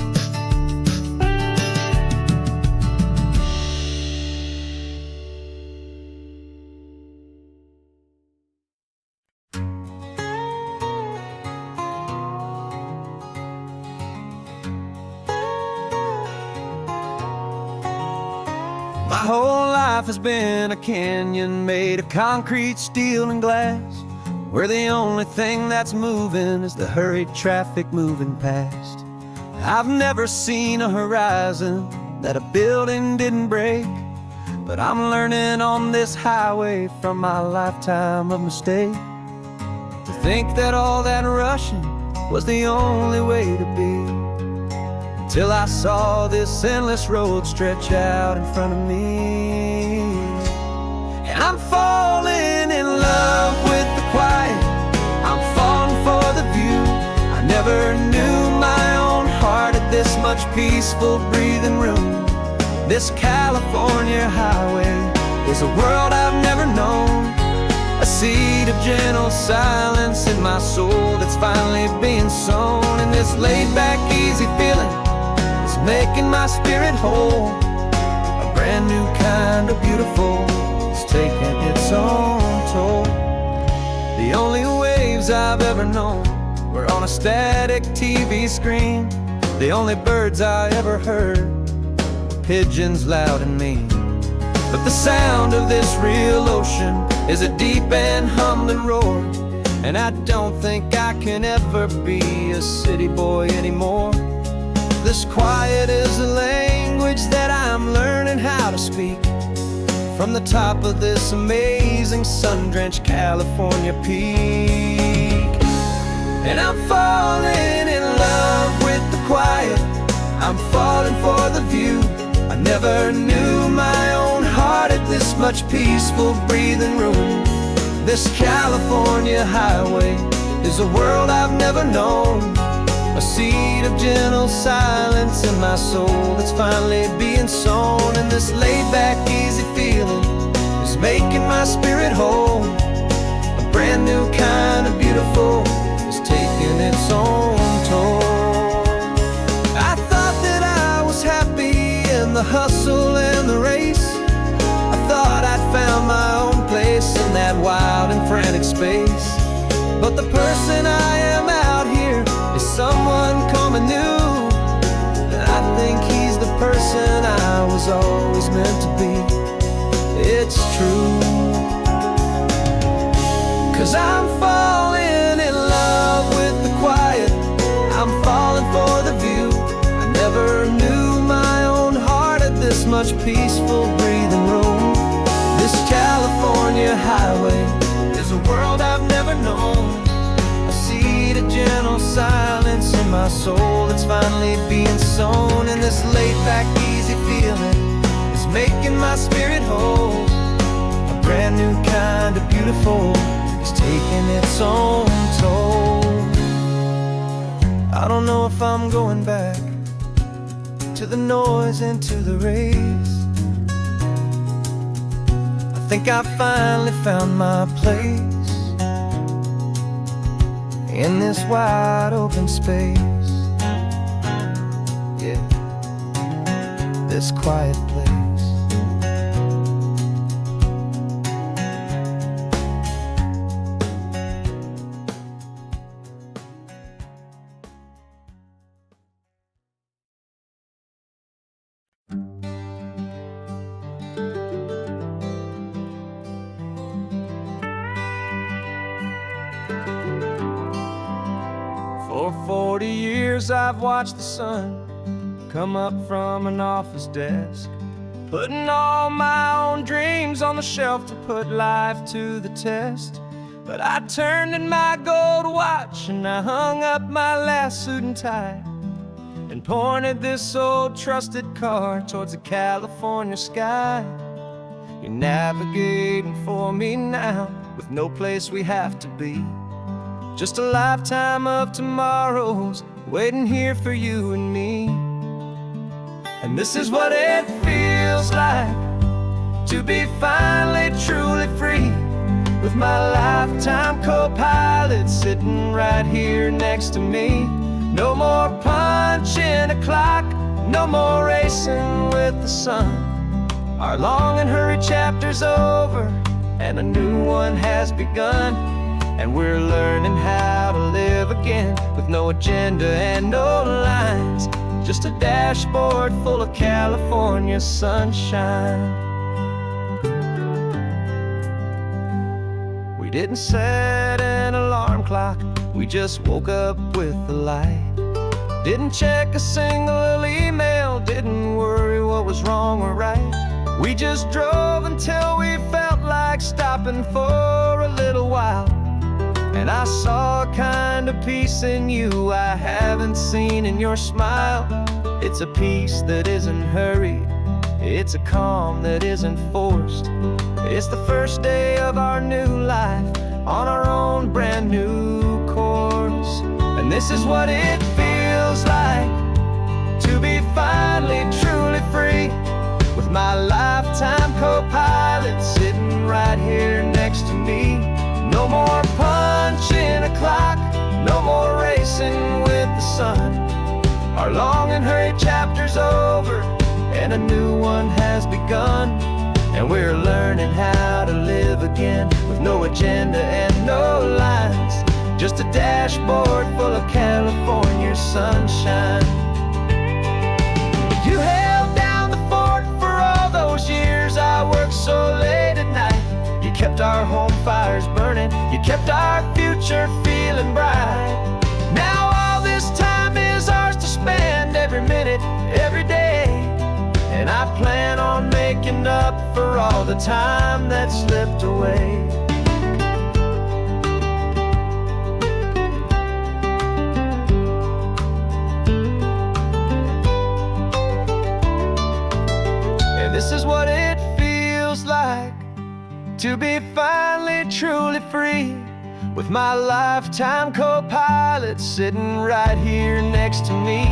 My whole life has been a canyon made of concrete, steel, and glass, where the only thing that's moving is the hurried traffic moving past. I've never seen a horizon that a building didn't break, but I'm learning on this highway from my lifetime of mistakes to think that all that rushing was the only way to be. Till I saw this endless road stretch out in front of me. And I'm falling in love with the quiet, I'm falling for the view. I never knew my own heart had this much peaceful breathing room. This California highway is a world I've never known. A seed of gentle silence in my soul that's finally being sown. And this laid-back, easy feeling making my spirit whole. A brand new kind of beautiful is taking its own toll. The only waves I've ever known were on a static TV screen. The only birds I ever heard were pigeons loud and mean. But the sound of this real ocean is a deep and humbling roar. And I don't think I can ever be a city boy anymore. This quiet is a language that I'm learning how to speak from the top of this amazing sun-drenched California peak. And I'm falling in love with the quiet, I'm falling for the view. I never knew my own heart had this much peaceful breathing room. This California highway is a world I've never known. A seed of gentle silence in my soul that's finally being sown. And this laid-back, easy feeling is making my spirit whole. A brand new kind of beautiful is taking its own toll. I thought that I was happy in the hustle and the race. I thought I'd found my own place in that wild and frantic space. But the person I am out here is someone coming new, and I think he's the person I was always meant to be. It's true, 'cause I'm falling in love with the quiet, I'm falling for the view. I never knew my own heart had this much peaceful breathing room. This California highway is a world I've never known. A seed of gentle silence in my soul that's finally being sown. And this laid-back, easy feeling is making my spirit whole. A brand new kind of beautiful is taking its own toll. I don't know if I'm going back to the noise and to the race. I think I finally found my place in this wide open space. Yeah, this quiet place. 40 years I've watched the sun come up from an office desk, putting all my own dreams on the shelf to put life to the test. But I turned in my gold watch and I hung up my last suit and tie and pointed this old trusted car towards the California sky. You're navigating for me now with no place we have to be, just a lifetime of tomorrows waiting here for you and me. And this is what it feels like to be finally truly free, with my lifetime co-pilot sitting right here next to me. No more punching a clock, no more racing with the sun. Our long and hurried chapter's over and a new one has begun. And we're learning how to live again with no agenda and no lines, just a dashboard full of California sunshine. We didn't set an alarm clock, we just woke up with the light. Didn't check a single email, didn't worry what was wrong or right. We just drove until we felt like stopping for a little while. And I saw a kind of peace in you I haven't seen in your smile. It's a peace that isn't hurried, it's a calm that isn't forced. It's the first day of our new life on our own brand new course. And this is what it feels like to be finally truly free, with my lifetime co-pilot sitting right here next to me. No more punching a clock, no more racing with the sun. Our long and hurried chapter's over and a new one has begun. And we're learning how to live again with no agenda and no lines, just a dashboard full of California sunshine. You held down the fort for all those years I worked so late at night. You kept our home fires burning, you kept our future feeling bright. Now all this time is ours to spend, every minute, every day. And I plan on making up for all the time that slipped away. And this is what it feels like to be finally truly free, with my lifetime co-pilot sitting right here next to me.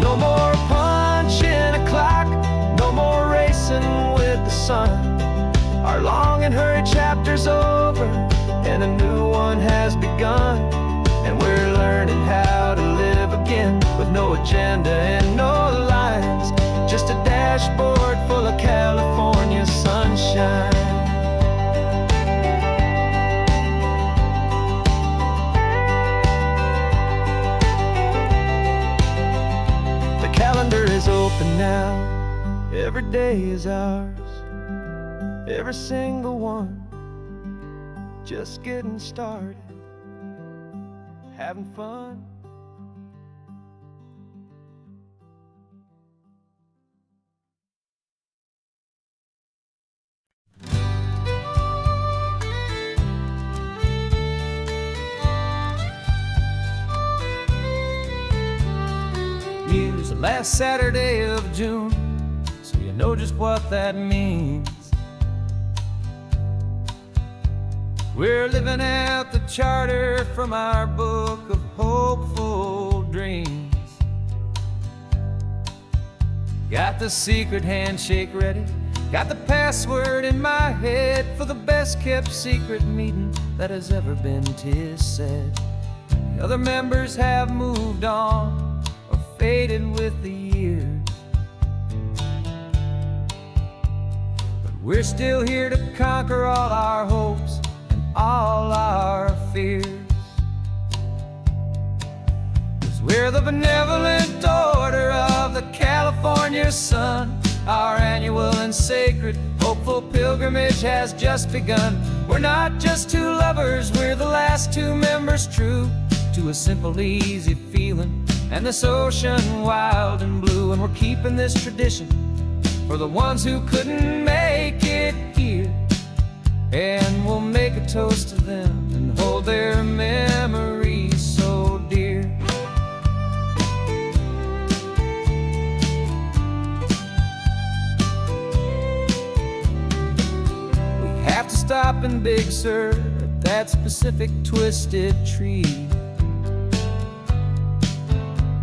No more punching a clock, no more racing with the sun. Our long and hurried chapter's over and a new one has begun. And we're learning how to live again with no agenda and no lines, just a dashboard full of California sunshine. The calendar is open now, every day is ours, every single one, just getting started, having fun. Use the last Saturday of June, so you know just what that means. We're living out the charter from our book of hopeful dreams. Got the secret handshake ready, got the password in my head for the best kept secret meeting that has ever been, 'tis said. The other members have moved on or faded with the years, but we're still here to conquer all our hopes and all our fears. 'Cause we're the benevolent order of the California sun. Our annual and sacred hopeful pilgrimage has just begun. We're not just two lovers, we're the last two members true to a simple, easy feeling. And this ocean wild and blue, and we're keeping this tradition for the ones who couldn't make it here. And we'll make a toast to them and hold their memories so dear. We have to stop in Big Sur at that specific twisted tree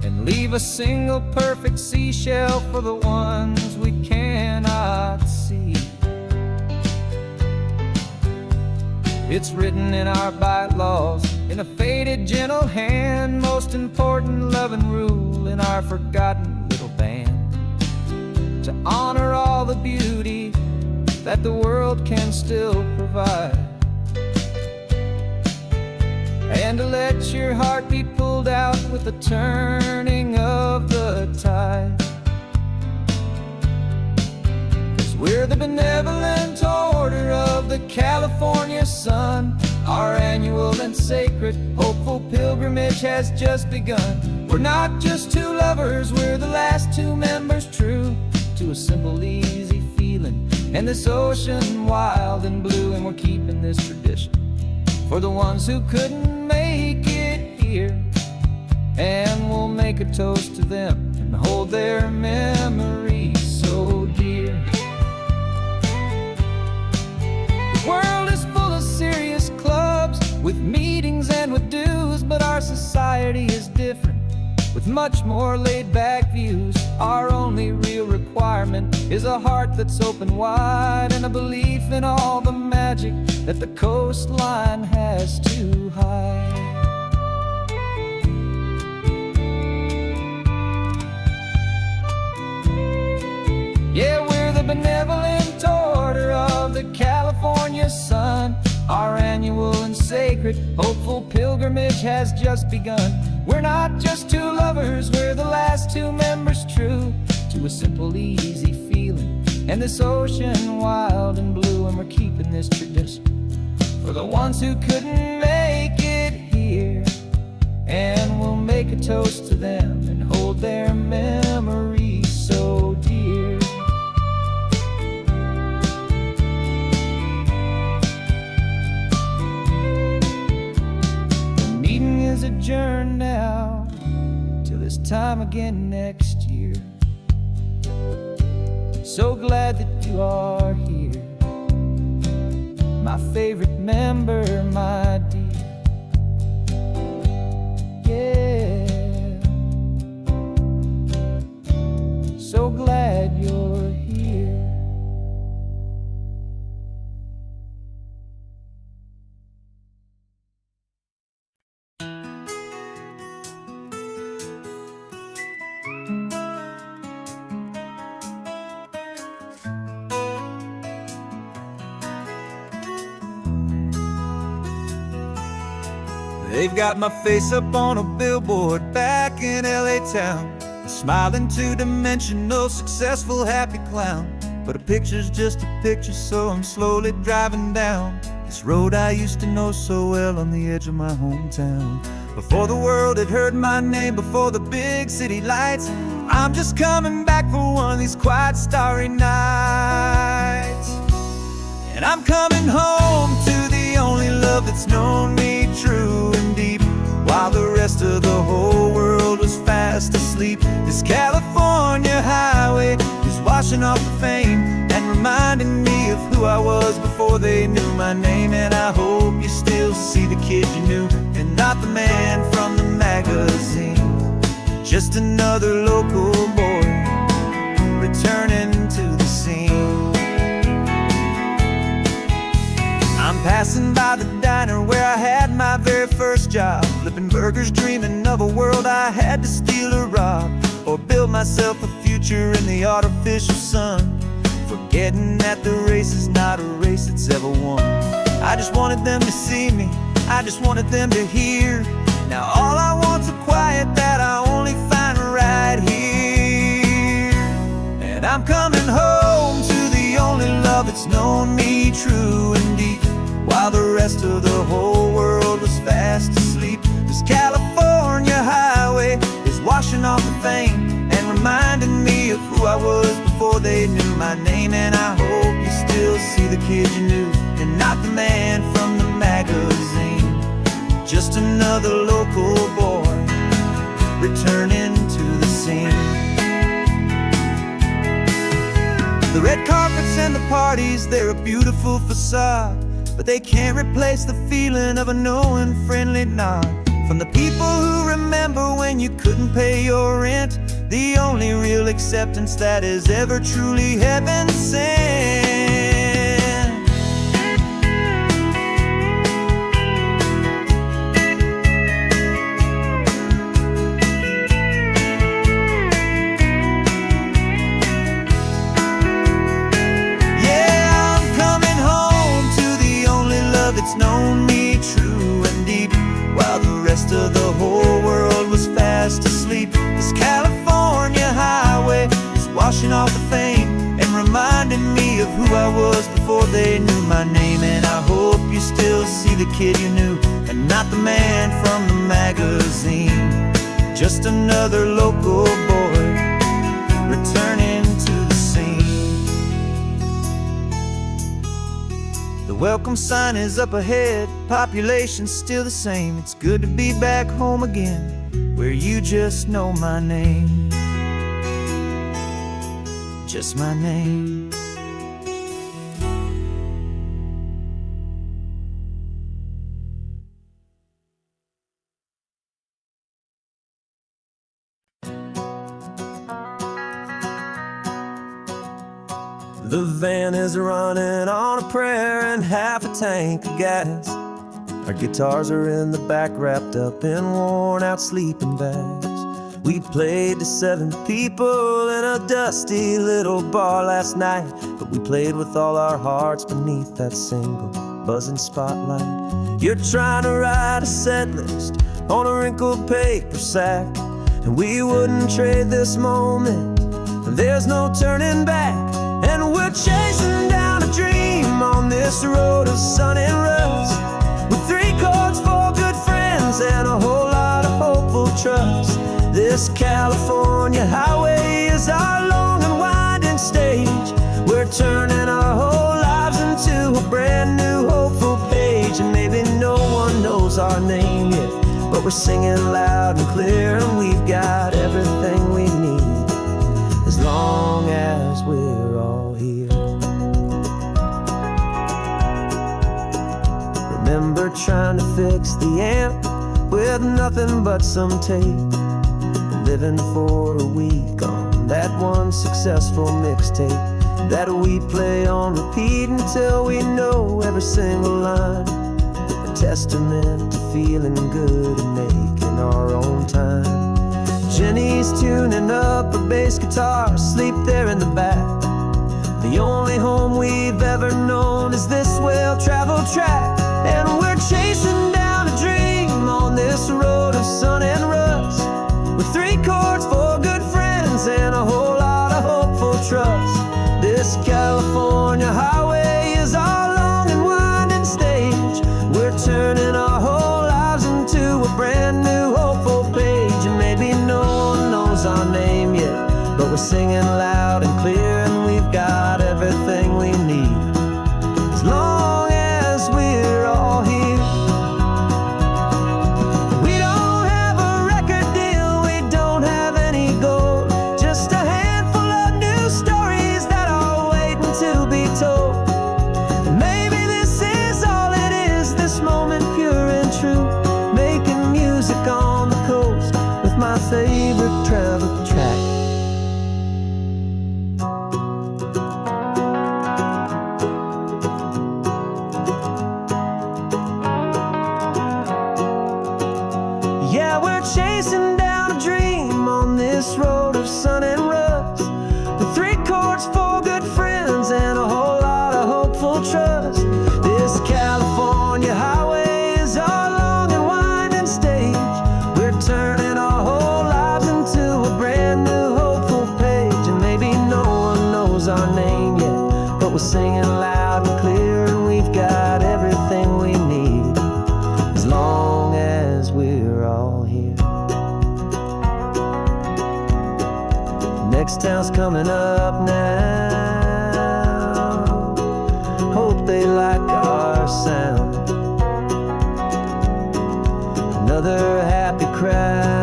and leave a single perfect seashell for the ones we cannot see. It's written in our bylaws, in a faded gentle hand, most important loving rule in our forgotten little band, to honor all the beauty that the world can still provide, and to let your heart be pulled out with the turning of the tide. 'Cause we're the benevolent order of the California sun. Our annual and sacred hopeful pilgrimage has just begun. We're not just two lovers, we're the last two members true to a simple, easy feeling. And this ocean wild and blue, and we're keeping this tradition for the ones who couldn't make it here. And we'll make a toast to them and hold their memories so dear. The world is full of serious clubs with meetings and with dues, but our society is different with much more laid-back views. Our only real requirement is a heart that's open wide and a belief in all the magic that the coastline has to hide. Yeah, we're the benevolent order of the California sun. Our annual and sacred hopeful pilgrimage has just begun. We're not just two lovers, we're the last two members true to a simple, easy feeling. And this ocean wild and blue, and we're keeping this tradition for the ones who couldn't make it here. And we'll make a toast to them and hold their memories so dear. The meeting is adjourned now till this time again next year. So glad that you are here, my favorite member, my dear. Yeah, so glad you're here. They've got my face up on a billboard back in LA town, a smiling two-dimensional, successful, happy clown. But a picture's just a picture, so I'm slowly driving down this road I used to know so well on the edge of my hometown. Before the world had heard my name, before the big city lights, I'm just coming back for one of these quiet, starry nights. And I'm coming home to the only love that's known me true and deep, while the rest of the whole world was fast asleep. This California highway is washing off the fame and reminding me of who I was before they knew my name. And I hope you still see the kid you knew, and not the man from the magazine. Just another local boy returning to the scene. I'm passing by the diner where I had my very first job, flipping burgers, dreaming of a world I had to steal or rob, or build myself a future in the artificial sun, forgetting that the race is not a race that's ever won. I just wanted them to see me, I just wanted them to hear. Now all I want's a quiet that I only find right here. And I'm coming home to the only love that's known me true and deep, while the rest of the whole world was fast asleep. This California washing off the fame and reminding me of who I was before they knew my name. And I hope you still see the kid you knew and not the man from the magazine. Just another local boy returning to the scene. The red carpets and the parties, they're a beautiful facade, but they can't replace the feeling of a knowing, friendly nod from the people who remember when you couldn't pay your rent. The only real acceptance that is ever truly heaven sent. It's known me true and deep, while the rest of the whole world was fast asleep. This California highway is washing off the fame and reminding me of who I was before they knew my name. And I hope you still see the kid you knew and not the man from the magazine. Just another local boy returning to the scene. The welcome sign is up ahead, population's still the same. It's good to be back home again, where you just know my name. Just my name. The van is running on a prayer and half a tank of gas. Our guitars are in the back, wrapped up in worn-out sleeping bags. We played to 7 people in a dusty little bar last night, but we played with all our hearts beneath that single buzzing spotlight. You're trying to write a set list on a wrinkled paper sack, and we wouldn't trade this moment. There's no turning back. And we're chasing down a dream on this road of sun and rust, with 3 chords, 4 good friends, and a whole lot of hopeful trust. This California highway is our long and winding stage. We're turning our whole lives into a brand new hopeful page. And maybe no one knows our name yet, but we're singing loud and clear, and we've got everything we need, as long as we're all here. Remember trying to fix the amp with nothing but some tape, living for a week on that one successful mixtape that we play on repeat until we know every single line. A testament to feeling good and making our own time. Jenny's tuning up her bass guitar, asleep there in the back. The only home we've ever known is this well-traveled track. And we're chasing down a dream on this road of sun and rust, with 3 chords, 4 good friends, and a whole lot of hopeful trust. This California highway is our long and winding stage. We're turning our whole lives into a brand new hopeful page. And maybe no one knows our name yet, but we're singing loud and clear, and we've got everything we need, as long as we're all here. We don't have a record deal, we don't have any gold, just a handful of new stories that are waiting to be told. And maybe this is all it is, this moment pure and true, making music on the coast with my favorite travel track. Yeah, we're chasing down a dream on this road of sun and rust, with 3 chords, 4 good friends, and a whole lot of hopeful trust. This California highway is our long and winding stage. We're turning our whole lives into a brand new hopeful page. And maybe no one knows our name yet, but we're singing loud and clear, and we've got everything we need, as long as we're all here. Next town's coming up now. Hope they like our sound. Another happy crowd.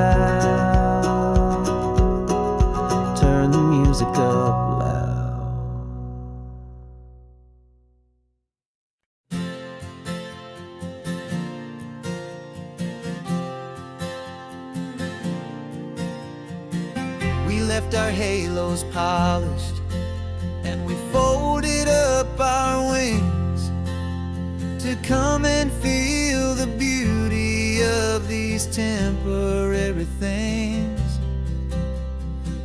Turn the music up loud. We left our halos polished, and we folded up our wings to come and feel the beauty of these temporary things.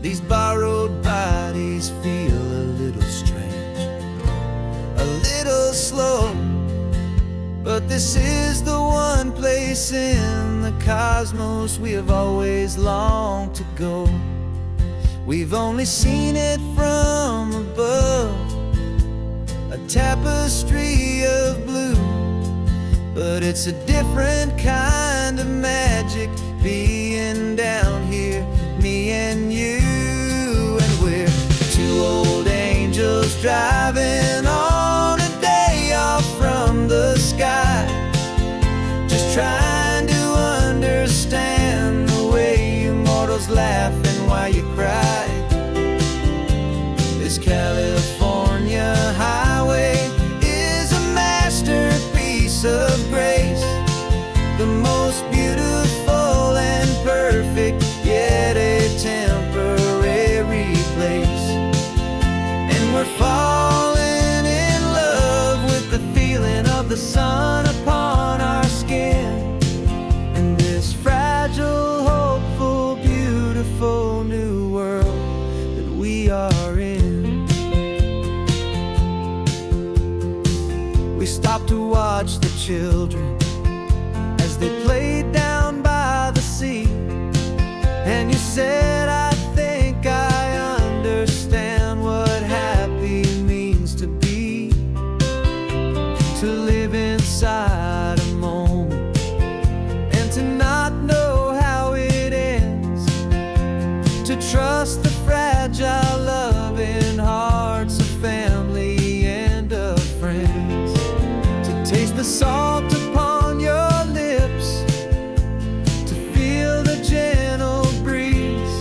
These borrowed bodies feel a little strange, a little slow, but this is the one place in the cosmos we have always longed to go. We've only seen it from above, a tapestry of blue, but it's a different kind of magic being down here, me and you. And we're two old angels driving on a day off from the sky, just trying to understand the way you mortals laugh and why you cry. This California highway is a masterpiece of grace, the most beautiful and perfect, yet a temporary place. And we're falling in love with the feeling of the sun upon our skin, and this fragile, hopeful, beautiful new world that we are in. We stopped to watch the children as they played down by the sea, and you said, I think I understand what happy means to be, to live inside a moment and to not know how it ends, to trust the fragile loving hearts of family and of friends, to taste the salt upon your lips, to feel the gentle breeze,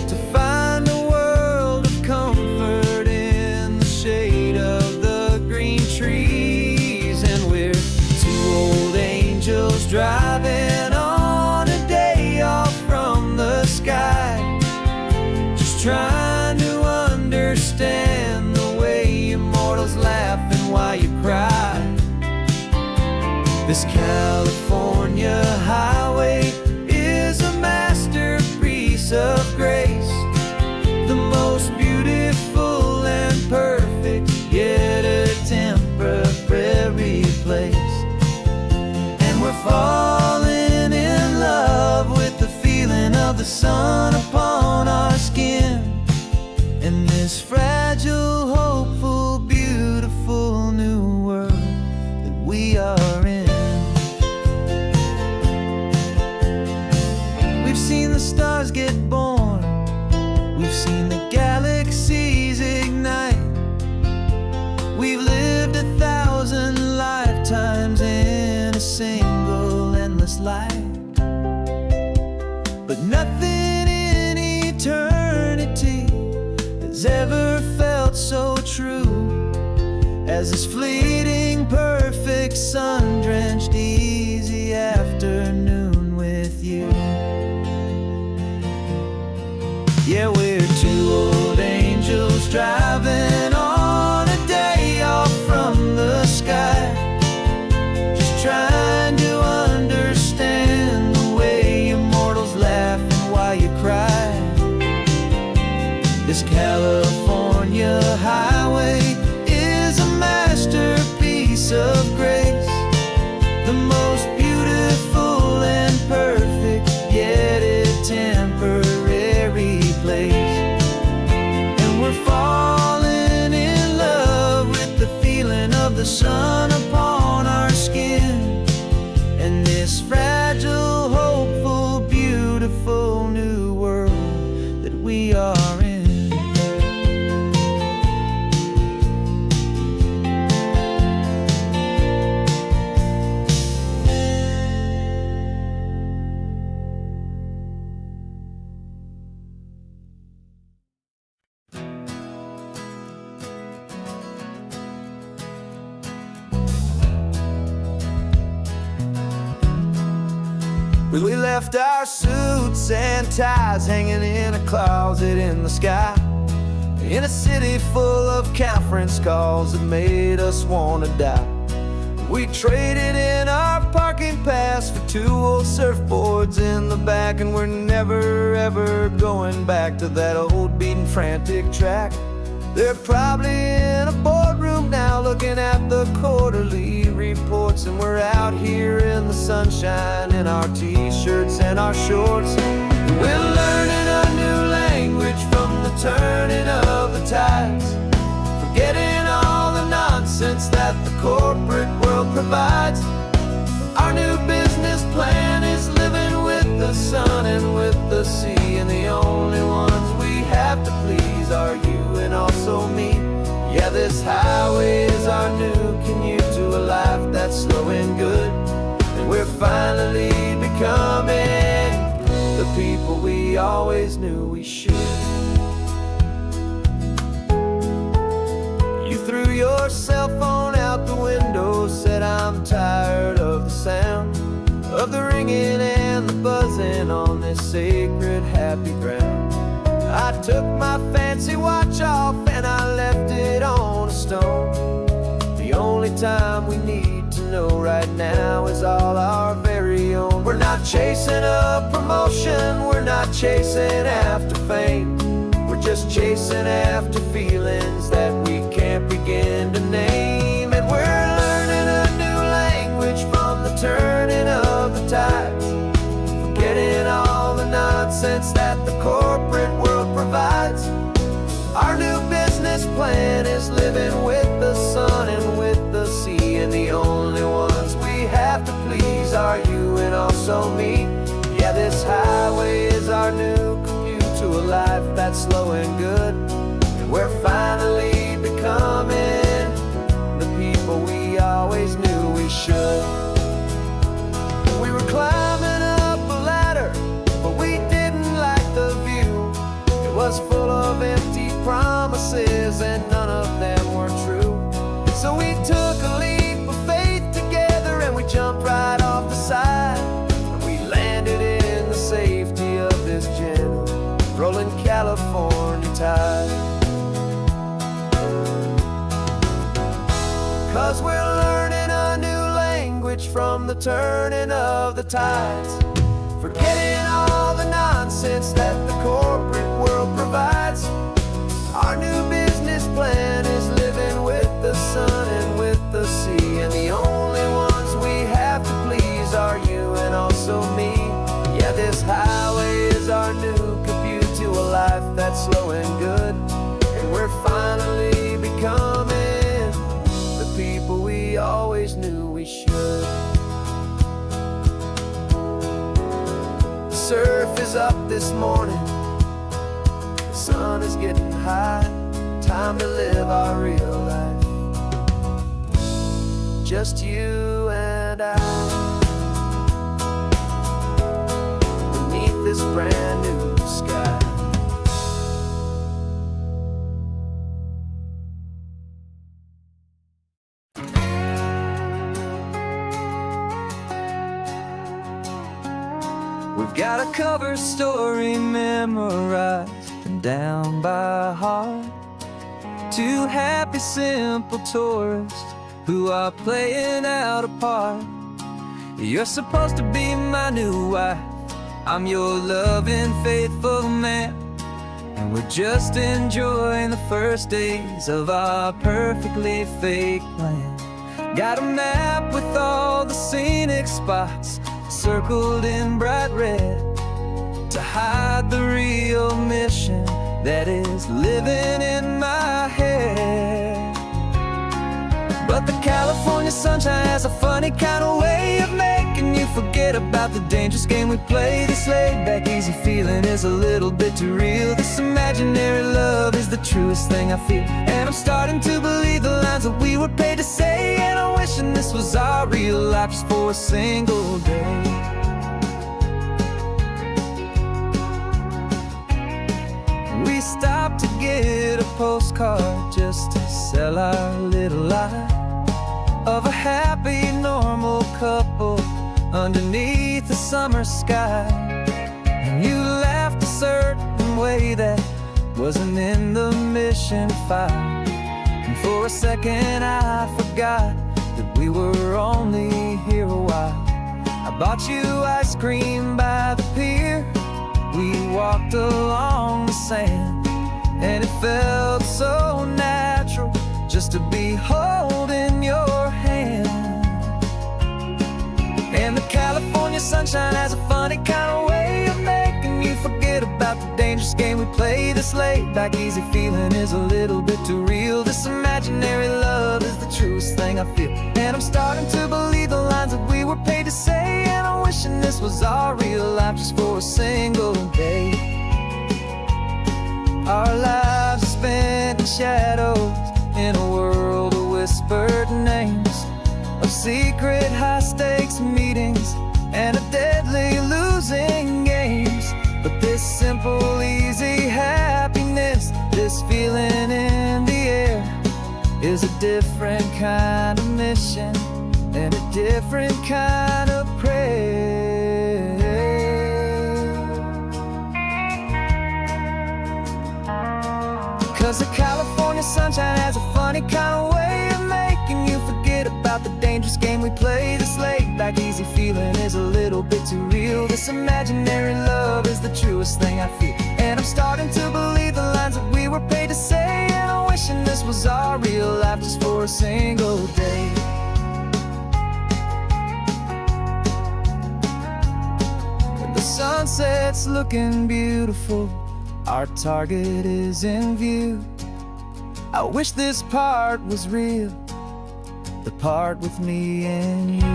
to find a world of comfort in the shade of the green trees. And we're two old angels driving on a day off from the sky, just trying to understand the way you mortals laugh and why you cry. This California highway is a masterpiece of grace, the most beautiful and perfect, yet a temporary place. And we're falling in love with the feeling of the sun upon our skin, and this fragile, hopeful, beautiful new world that we are in. We've seen the stars get born, we've seen the galaxies ignite, we've lived 1,000 lifetimes in a single endless life, but nothing in eternity has ever felt so true as this fleeting, perfect, sun-drenched, easy afternoon with you. Yeah, we're two old angels driving on a day off from the sky, just trying to understand the way you mortals laugh and why you cry. This California highway is a masterpiece of grace, the most beautiful and perfect, yet a temporary place. And we're falling in love with the feeling of the sun upon our skin, and this fragile, hopeful, beautiful new world that we are are in. We left our suits and ties hanging in a closet in the sky, in a city full of conference calls that made us wanna die. We traded in our parking pass for 2 old surfboards in the back, and we're never ever going back to that old beaten frantic track. They're probably in a boardroom now looking at the quarterly reports, and we're out here in the sunshine in our t-shirts and our shorts. We're learning a new language from the turning of the tides, forgetting all the nonsense that the corporate world provides. Our new business plan is living with the sun and with the sea, and the only ones we have to please are you and also me. Yeah, this highway is our new commute to a life that's slow and good, and we're finally becoming the people we always knew we should. You threw your cell phone out the window, said I'm tired of the sound of the ringing and the buzzing on this sacred happy ground. I took my fancy watch off and I left it on a stone. The only time we need to know right now is all our very own. We're not chasing a promotion, we're not chasing after fame, we're just chasing after feelings that we can't begin to name. And we're learning a new language from the turning of the tides, forgetting all the nonsense that the corporate world provides. Our new business plan is living with the sun and with the sea, and the only ones we have to please are you and also me. Yeah, this highway is our new commute to a life that's slow and good, and we're finally becoming the people we always knew we should. We were climbing up a ladder, but we didn't like the view. It was full of empty promises and none of them were true. So we took a leap of faith together and we jumped right off the side, and we landed in the safety of this gentle rolling California tide. 'Cause we're learning a new language from the turning of the tides, forgetting all the nonsense that the corporate world provides. Our new business plan is living with the sun and with the sea, and the only ones we have to please are you and also me. Yeah, this highway is our new commute to a life that's slow and good, and we're finally becoming the people we always knew we should. The surf is up this morning, the sun is getting high, time to live our real life, just you and I, beneath this brand new sky. We've got a cover story memorized and down by heart. 2 happy, simple tourists who are playing out a part. You're supposed to be my new wife, I'm your loving, faithful man, and we're just enjoying the first days of our perfectly fake plan. Got a map with all the scenic spots circled in bright red to hide the real mission that is living in my head. But the California sunshine has a funny kind of way of making you forget about the dangerous game we play. This laid back easy feeling is a little bit too real. This imaginary love is the truest thing I feel, and I'm starting to believe the lines that we were paid to say. And I'm wishing this was our real life just for a single day. We stopped to get a postcard just to sell our little lie of a happy, normal couple underneath the summer sky. And you laughed a certain way that wasn't in the mission file. And for a second I forgot that we were only here a while. I bought you ice cream by the pier. We walked along the sand, and it felt so natural just to be holding your hand. And the California sunshine has a funny kind of way of making you forget about the dangerous game we play. This laid back easy feeling is a little bit too real. This imaginary love is the truest thing I feel, and I'm starting to believe the lines that we were paid to say. And I'm wishing this was our real life just for a single day. Our lives are spent in shadows, in a world of whispered names, of secret high-stakes meetings and of deadly losing games. But this simple, easy happiness, this feeling in the air, is a different kind of mission and a different kind of prayer. 'Cause the California sunshine has a funny kind of way of making you forget about the dangerous game we play. This laid back easy feeling is a little bit too real. This imaginary love is the truest thing I feel, and I'm starting to believe the lines that we were paid to say. And I'm wishing this was our real life just for a single day. When the sunset's looking beautiful, our target is in view. I wish this part was real, the part with me and you.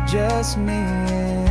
Just me and you.